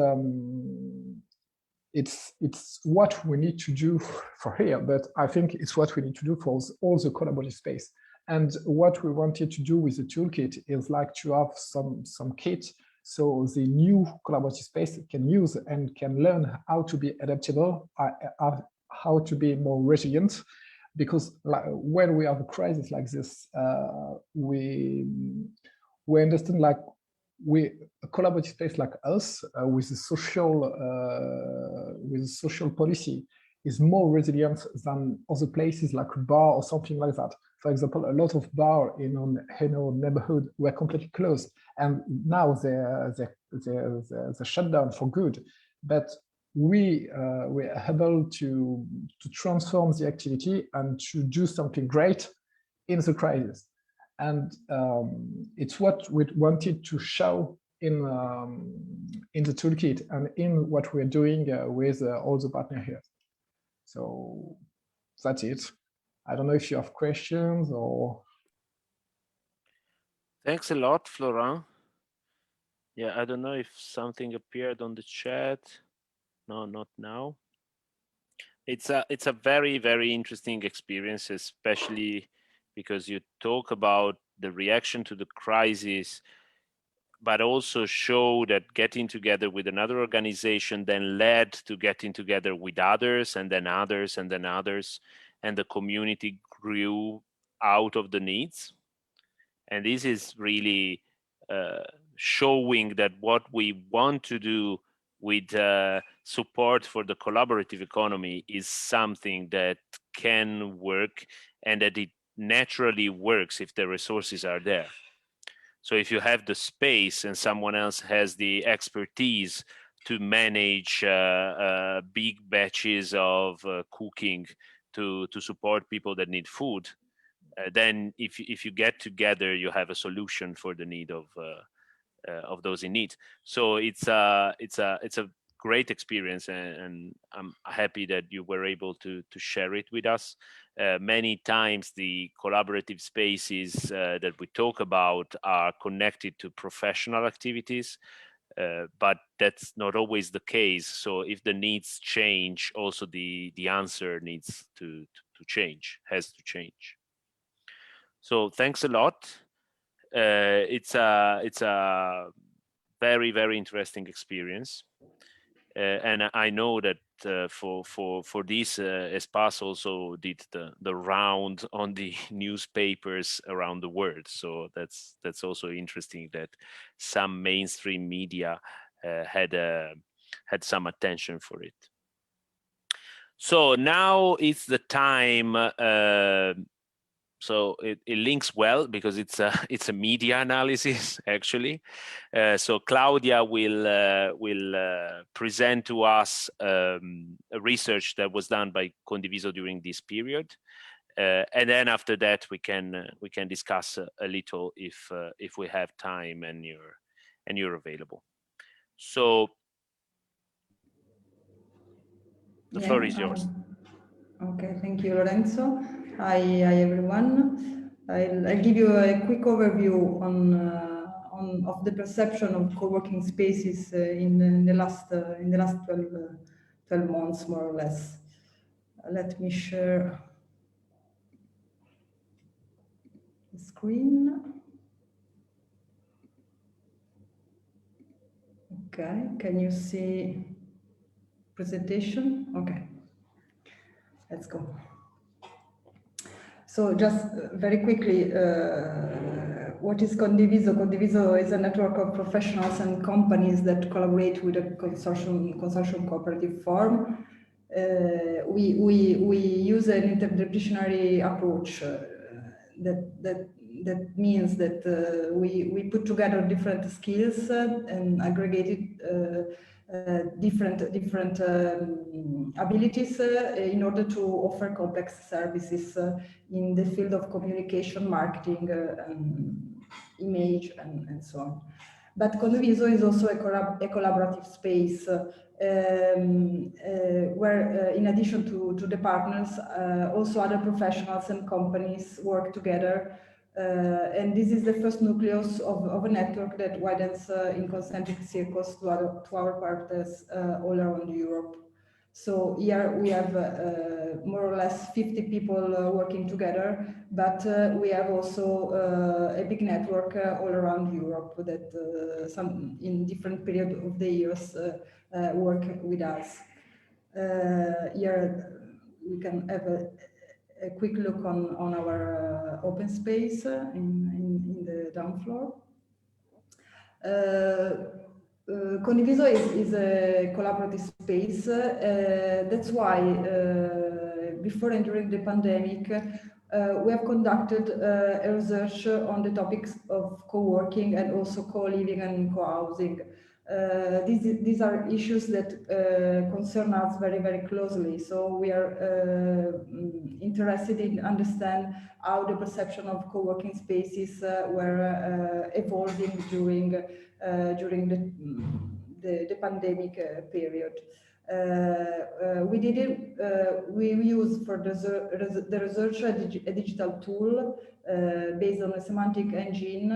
what we need to do for here, but I think it's what we need to do for all the collaborative space. And what we wanted to do with the toolkit is like to have some kit so the new collaborative space can use and can learn how to be adaptable, how to be more resilient, because when we have a crisis like this, we understand like a collaborative space like us with a social policy is more resilient than other places like a bar or something like that. For example, a lot of bars in our neighborhood were completely closed, and now they're shut down for good. But we're able to transform the activity and to do something great in the crisis. And it's what we wanted to show in the toolkit and in what we're doing with all the partners here. So that's it. I don't know if you have questions or. Thanks a lot, Florent. Yeah, I don't know if something appeared on the chat. No, not now. It's a very, very interesting experience, especially because you talk about the reaction to the crisis, but also show that getting together with another organization then led to getting together with others, and then others, and then others, and the community grew out of the needs. And this is really showing that what we want to do with support for the collaborative economy is something that can work, and that it naturally works if the resources are there. So if you have the space and someone else has the expertise to manage big batches of cooking to support people that need food, then if you get together, you have a solution for the need of those in need. So it's a great experience, and I'm happy that you were able to share it with us. Many times the collaborative spaces that we talk about are connected to professional activities, but that's not always the case. So if the needs change, also the answer needs to change, has to change. So thanks a lot. It's a very, very interesting experience. And I know that for this, Espace also did the round on the newspapers around the world. So that's also interesting that some mainstream media had some attention for it. So now it's the time. So it links well because it's a media analysis actually. So Claudia will present to us a research that was done by Condiviso during this period, and then after that we can discuss a little if we have time and you're available. So the floor is yours. Okay, thank you, Lorenzo. Hi everyone. I'll give you a quick overview of the perception of co-working spaces in the last 12 months, more or less. Let me share the screen. Okay, can you see presentation? Okay, let's go. So just very quickly, what is Condiviso? Condiviso is a network of professionals and companies that collaborate with a consortium cooperative form. We use an interdisciplinary approach that means that we put together different skills and aggregate it different abilities in order to offer complex services in the field of communication, marketing, image, and so on. But Condiviso is also a collaborative space where, in addition to the partners, also other professionals and companies work together. And this is the first nucleus of a network that widens in concentric circles to our partners all around Europe. So here we have more or less 50 people working together, but we have also a big network all around Europe that some in different periods of the years work with us. Here we can have a quick look on our open space in the down floor. Condiviso is a collaborative space. That's why before and during the pandemic, we have conducted a research on the topics of co-working and also co-living and co-housing. These are issues that concern us very, very closely. So we are interested in understand how the perception of co-working spaces were evolving during the pandemic period. We use for the research a digital tool based on a semantic engine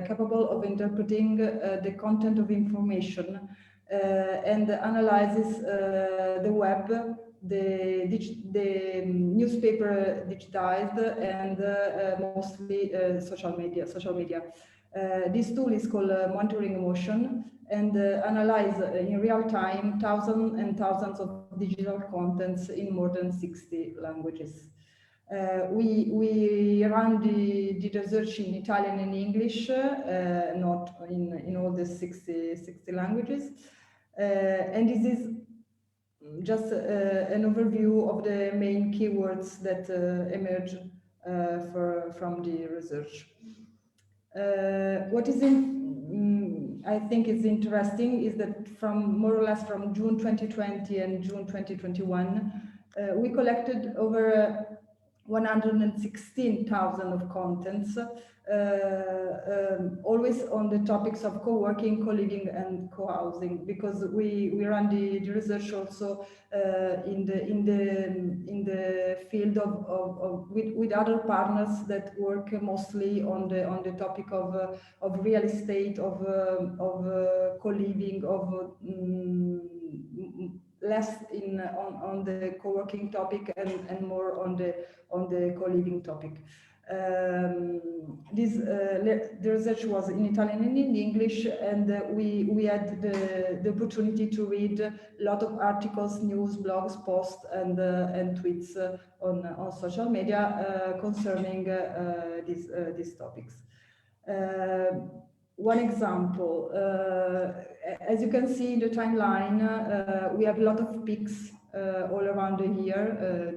capable of interpreting the content of information and analyzes the web, the newspaper digitized, and mostly social media. This tool is called Monitoring Emotion and analyze in real time thousands and thousands of digital contents in more than 60 languages. We run the research in Italian and English, not in all the 60 languages. And this is just an overview of the main keywords that emerge from the research. What is I think is interesting is that from more or less from June 2020 and June 2021, we collected over 116,000 of contents, always on the topics of co-working, co-living, and co-housing, because we run the research also in the field with other partners that work mostly on the topic of real estate, of co-living, of less on the co-working topic and more on the co-living topic. The research was in Italian and in English, and we had the opportunity to read a lot of articles, news, blogs, posts, and tweets on social media concerning these topics. One example, as you can see in the timeline, we have a lot of peaks all around the year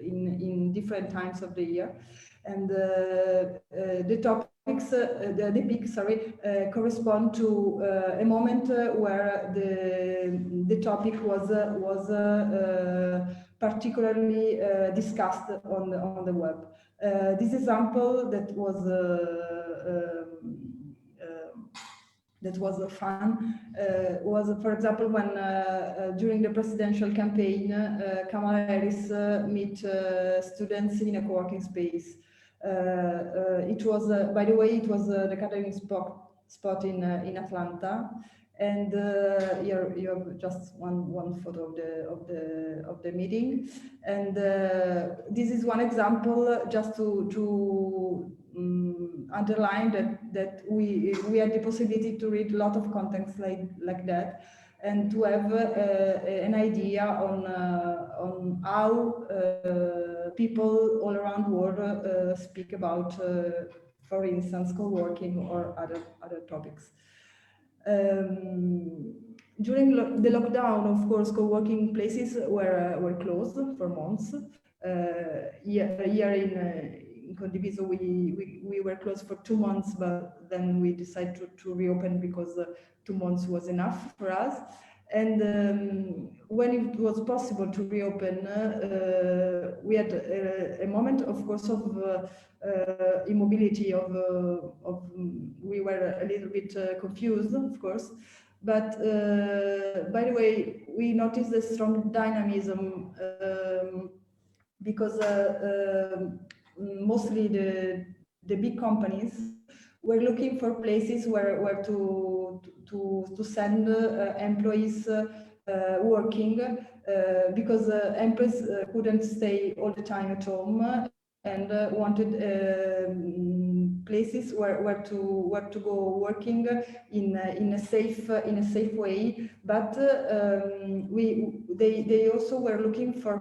in different times of the year, and the topics, the peaks, correspond to a moment where the topic was particularly discussed on the web. This example that was fun was, for example, when during the presidential campaign, Kamala Harris met students in a co-working space. It was, by the way, it was the gathering spot in Atlanta, and here you have just one photo of the meeting, and this is one example just to underline that we had the possibility to read a lot of contents like that, and to have an idea on how people all around the world speak about, for instance, co-working or other topics. During the lockdown, of course, co-working places were closed for months. Here in Condiviso, we were closed for 2 months, but then we decided to reopen because 2 months was enough for us. And when it was possible to reopen, we had a moment, of course, of immobility. We were a little bit confused, of course. But by the way, we noticed a strong dynamism because mostly the big companies were looking for places where to send employees working because employees couldn't stay all the time at home and wanted places where to go working in a safe way. But they also were looking for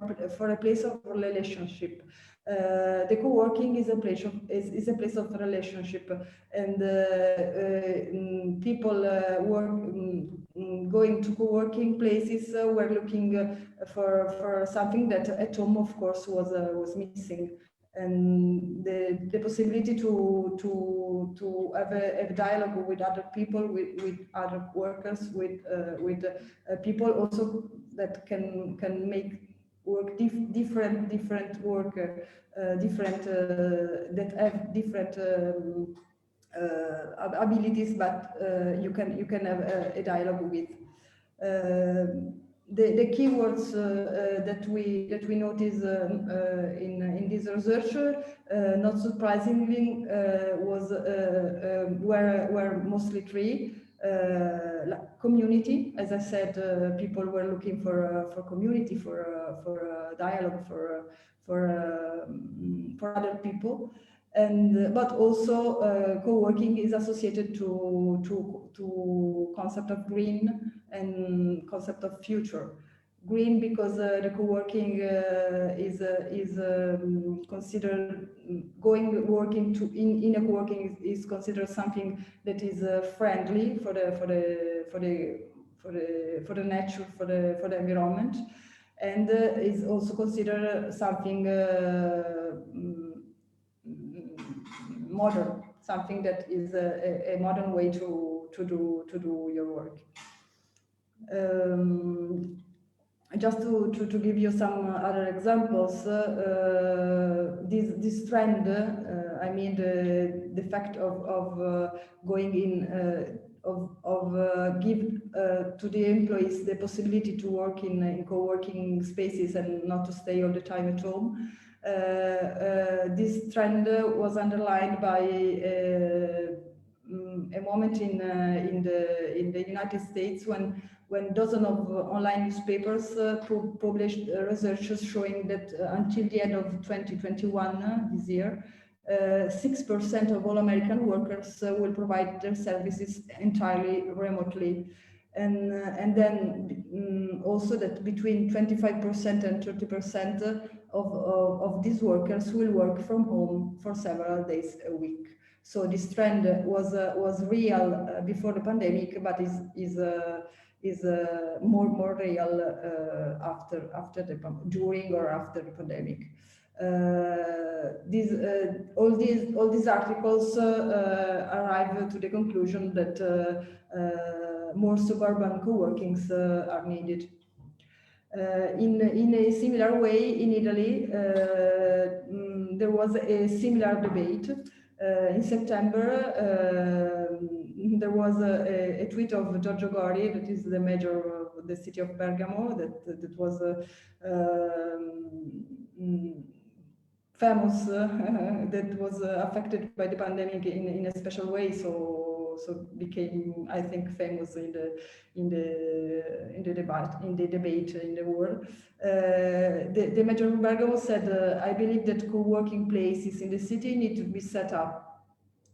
a place of relationship. The co-working is a place of relationship, and people going to co-working places were looking for something that at home, of course, was missing. And the possibility to have a dialogue with other people, with other workers, with people also that can make work different work, that have different abilities, but you can have a dialogue with. The keywords that we notice in this research, not surprisingly, were mostly three. Like community, as I said, people were looking for community, for dialogue, for other people. And but also co-working is associated to concept of green and concept of future. Green because the co-working is considered working in a co-working is considered something that is friendly for the nature, for the environment, and is also considered something modern, something that is a modern way to do your work. Just to give you some other examples, this trend, I mean the fact of going in, give to the employees the possibility to work in co-working spaces and not to stay all the time at home. This trend was underlined by a moment in the United States when dozens of online newspapers published research showing that until the end of 2021, this year, 6% of all American workers will provide their services entirely remotely. And then also that between 25% and 30% of these workers will work from home for several days a week. So this trend was real before the pandemic, but is more real during or after the pandemic. All these articles arrive to the conclusion that more suburban co-workings are needed. In a similar way, in Italy, there was a similar debate. In September, there was a tweet of Giorgio Gori, that is the mayor of the city of Bergamo, that was famous, that was affected by the pandemic in a special way. So became, I think, famous in the debate in the world. The mayor of Bergamo said, "I believe that co-working places in the city need to be set up.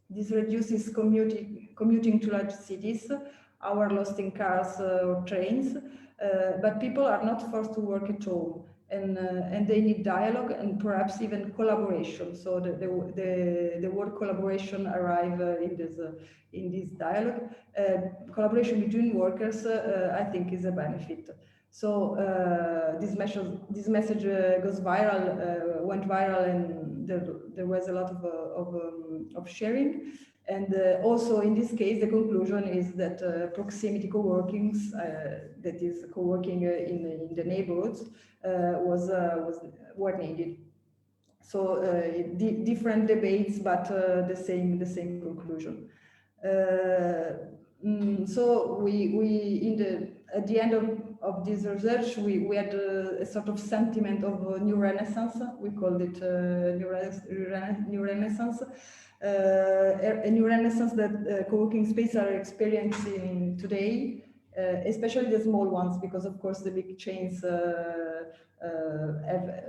This reduces commuting to large cities, hours lost in cars or trains, but people are not forced to work at home, and they need dialogue and perhaps even collaboration." So the word collaboration arrive in this dialogue. Collaboration between workers, I think, is a benefit. So this message goes viral, went viral, and there was a lot of sharing. And also in this case, the conclusion is that proximity co-workings, that is co-working in the neighborhoods, were needed. So different debates, but the same conclusion. So at the end of this research, we had a sort of sentiment of a new renaissance. We called it new renaissance. A new renaissance that co-working spaces are experiencing today, especially the small ones, because of course the big chains have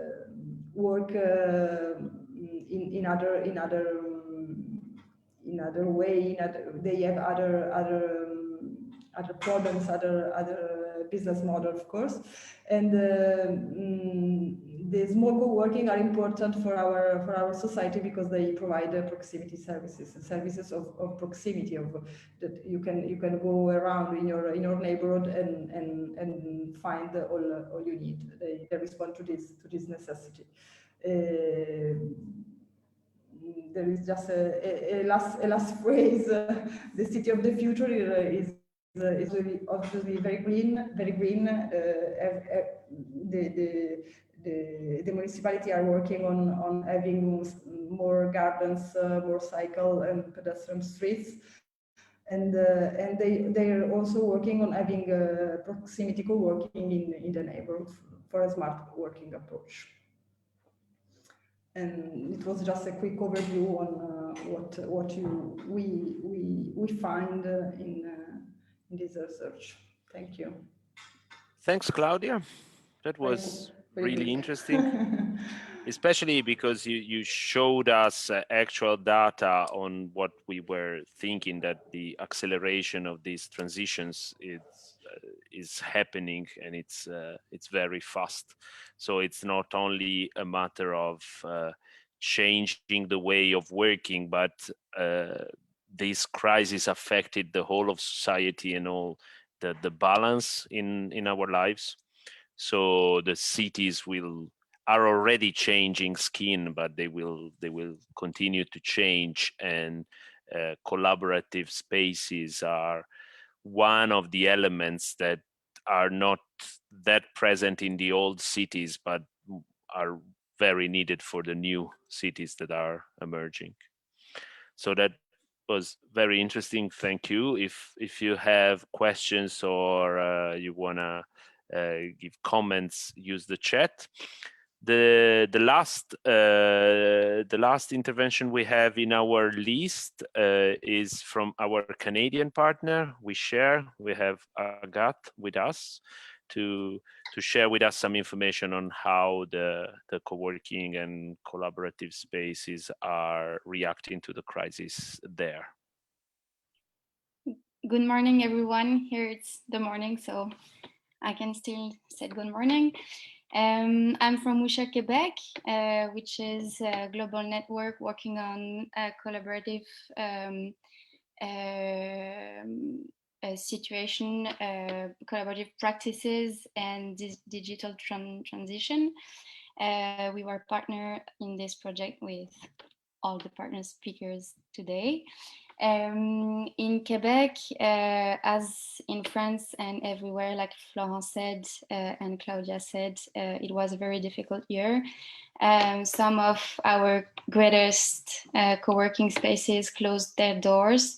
work in other way. They have other problems, other business model, of course, and the small co-working are important for our society because they provide proximity services of proximity, that you can go around in your neighborhood and find all you need. They respond to this necessity. There is just a last phrase. The city of the future is really obviously very green. The municipality are working on having more gardens, more cycle and pedestrian streets, and they're also working on having proximity co-working in the neighborhood for a smart working approach. And it was just a quick overview on what we find in this research. Thank you. Thanks, Claudia. That was really interesting, especially because you showed us actual data on what we were thinking, that the acceleration of these transitions is happening, and it's very fast. So it's not only a matter of changing the way of working, but this crisis affected the whole of society and all the balance in our lives. So the cities are already changing skin, but they will continue to change, and collaborative spaces are one of the elements that are not that present in the old cities, but are very needed for the new cities that are emerging. So that was very interesting. Thank you. If you have questions or you wanna give comments, use the chat. The last intervention we have in our list is from our Canadian partner. We have Agathe with us to share with us some information on how the co-working and collaborative spaces are reacting to the crisis there. Good morning, everyone. Here it's the morning, so I can still say good morning. I'm from Usha, Quebec, which is a global network working on collaborative situation, collaborative practices, and digital transition. We were partner in this project with all the partner speakers today. In Quebec, as in France and everywhere, like Florence said and Claudia said, it was a very difficult year. Some of our greatest co-working spaces closed their doors.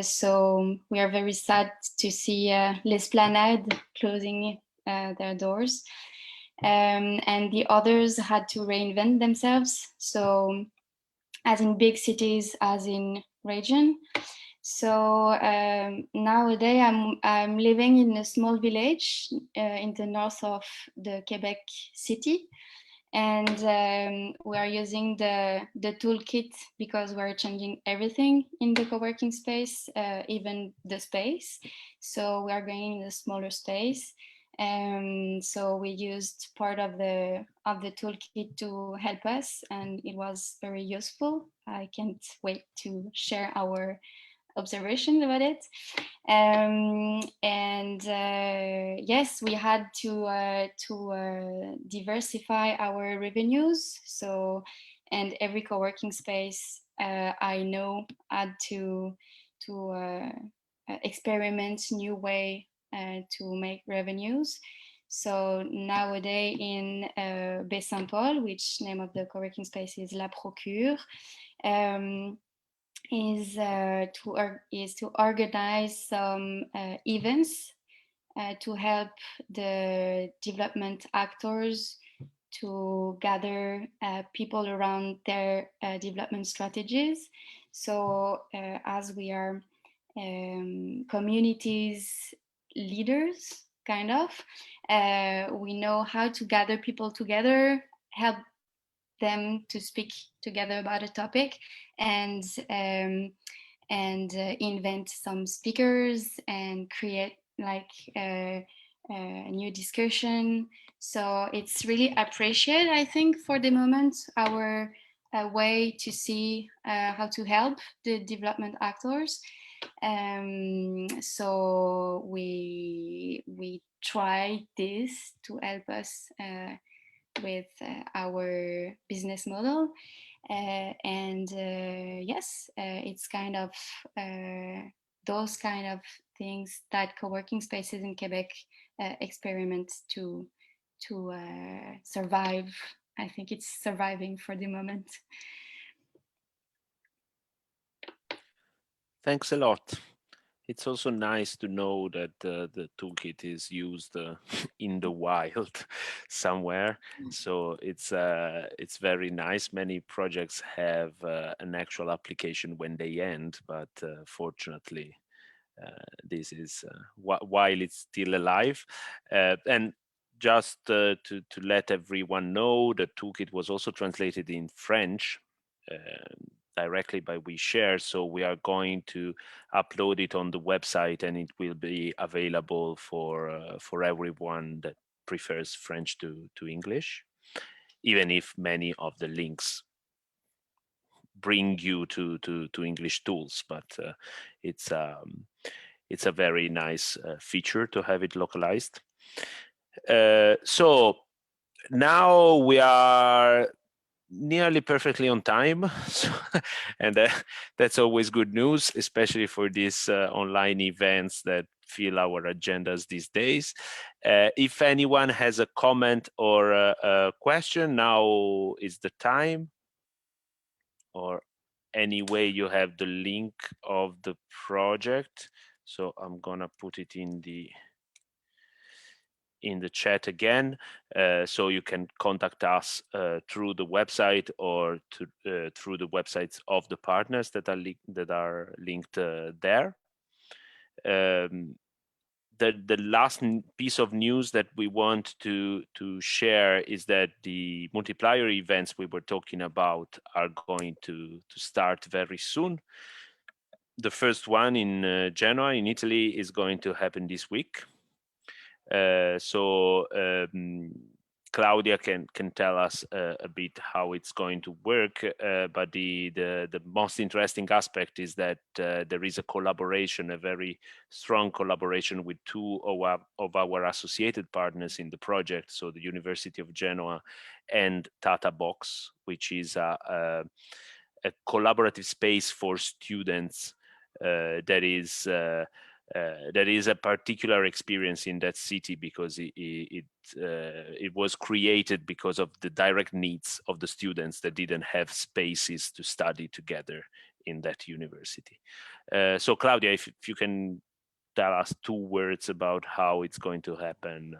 So we are very sad to see l'Esplanade closing their doors. And the others had to reinvent themselves. So as in big cities, as in region. So nowadays I'm living in a small village in the north of the Quebec city, and we are using the toolkit because we're changing everything in the co-working space, even the space. So we are going in a smaller space. So we used part of the toolkit to help us, and it was very useful. I can't wait to share our observation about it. Yes, we had to diversify our revenues. So, and every co-working space I know had to experiment new way to make revenues. So nowadays in Baie-Saint-Paul, which name of the co-working space is La Procure, is to organize some events to help the development actors to gather people around their development strategies. So as we are communities leaders, kind of, we know how to gather people together, help them to speak together about a topic, and invent some speakers and create like a new discussion. So it's really appreciated, I think, for the moment, our way to see how to help the development actors. So we try this to help us with our business model. Yes, it's kind of those kind of things that co-working spaces in Quebec experiment to survive. I think it's surviving for the moment. Thanks a lot. It's also nice to know that the toolkit is used in the wild somewhere. So it's very nice. Many projects have an actual application when they end, but fortunately, this is while it's still alive. And just to let everyone know, the toolkit was also translated in French directly by WeShare. So we are going to upload it on the website, and it will be available for everyone that prefers French to English, even if many of the links bring you to English tools. But it's a very nice feature to have it localized. So now we are nearly perfectly on time, and that's always good news, especially for these online events that fill our agendas these days. If anyone has a comment or a question, now is the time. Or anyway, you have the link of the project, so I'm gonna put it in the chat again, so you can contact us through the website or through the websites of the partners that are linked there. The last piece of news that we want to share is that the multiplier events we were talking about are going to start very soon. The first one in Genoa in Italy is going to happen this week. So Claudia can tell us a bit how it's going to work, but the most interesting aspect is that there is a collaboration, a very strong collaboration with two of our associated partners in the project, so the University of Genoa and Tata Box, which is a collaborative space for students that is a particular experience in that city, because it was created because of the direct needs of the students that didn't have spaces to study together in that university. So Claudia, if you can tell us 2 words about how it's going to happen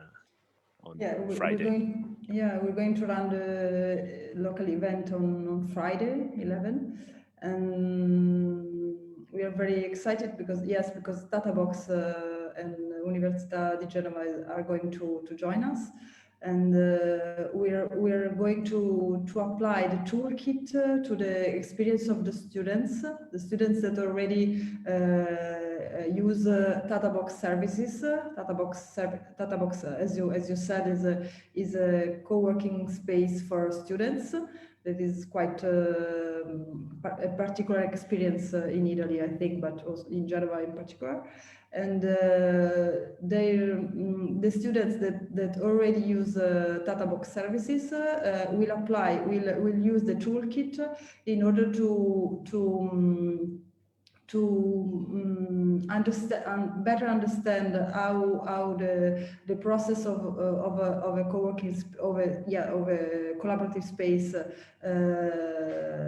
on Friday. We're going to run the local event on Friday, 11, and we are very excited because Databox and Università di Genova are going to join us. and we're going to apply the toolkit to the experience of the students that already use Tatabox services. Tatabox, as you said, is a co-working space for students that is quite a particular experience in Italy, I think, but also in Genova in particular. And the students that already use Tatabox services will use the toolkit in order to better understand how the process of a co-working of a collaborative space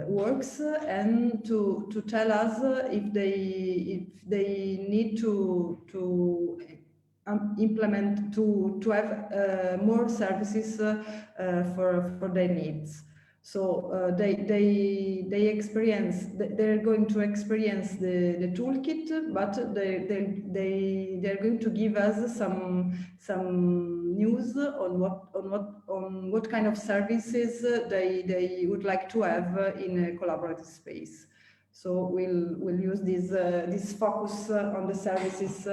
works, and to tell us if they need to implement to have more services for their needs. So they're going to experience the toolkit, but they're going to give us some news on what kind of services they would like to have in a collaborative space. So we'll use this focus on the services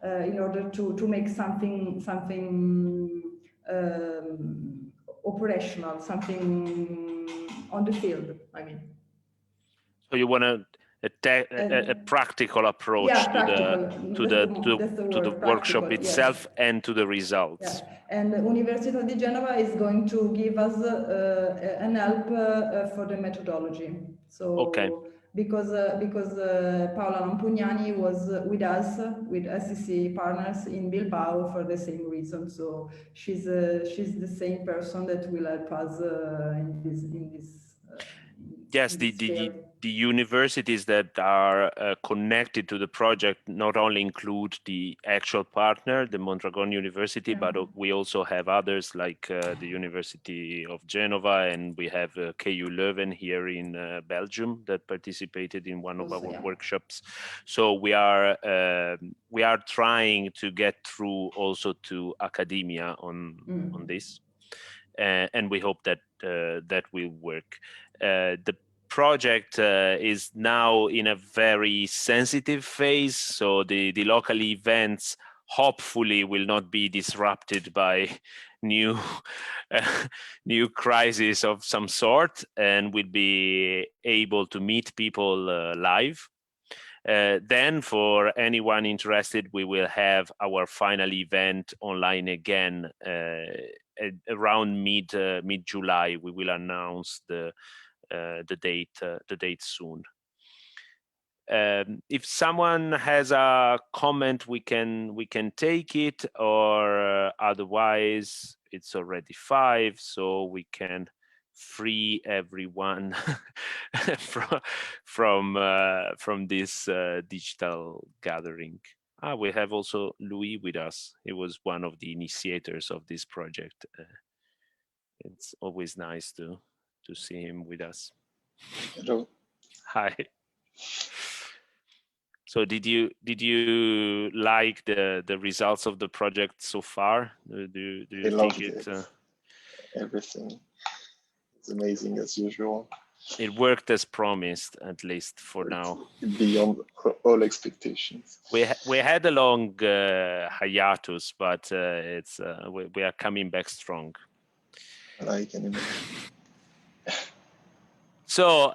in order to make something operational, something on the field, I mean. So you want a practical approach to the workshop itself, yes, and to the results. Yeah. And the Università di Genova is going to give us an help for the methodology. So okay. Because Paola Lampugnani was with us, with SCC partners in Bilbao for the same reason. So she's the same person that will help us in this. Yes, the universities that are connected to the project not only include the actual partner, the Mondragon University, but we also have others like the University of Genova, and we have KU Leuven here in Belgium that participated in one of our workshops. So we are trying to get through also to academia on this, and we hope that that will work. The project is now in a very sensitive phase, so the local events hopefully will not be disrupted by new crisis of some sort, and will be able to meet people live. Then for anyone interested, we will have our final event online again around mid-July. We will announce the date soon. If someone has a comment, we can take it, or otherwise it's already 5, so we can free everyone from this digital gathering. We have also Louis with us. He was one of the initiators of this project. It's always nice to see him with us. Hello. Hi. So did you like the results of the project so far? Do you think it? Everything. It's amazing as usual. It worked as promised, at least for now. Beyond all expectations. We had a long hiatus, but it's we are coming back strong. I can imagine. So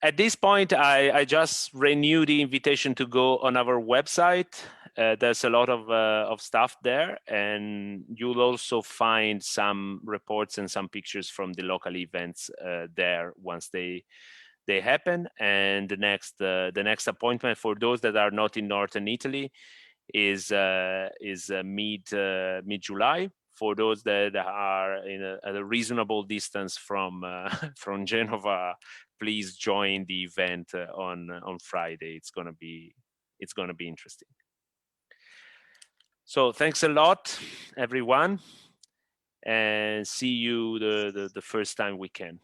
at this point, I just renew the invitation to go on our website. There's a lot of stuff there, and you'll also find some reports and some pictures from the local events there once they happen. And the next appointment for those that are not in Northern Italy is mid-July. For those that are at a reasonable distance from Genova, please join the event on Friday. It's gonna be interesting. So thanks a lot, everyone, and see you the first time we can.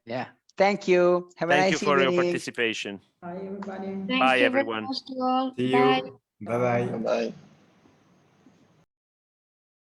Yeah. Thank you. Have a nice evening. Thank you for your participation. Bye, everybody. Thank Bye, you everyone. very much to all. See Bye. you. Bye-bye. Bye-bye.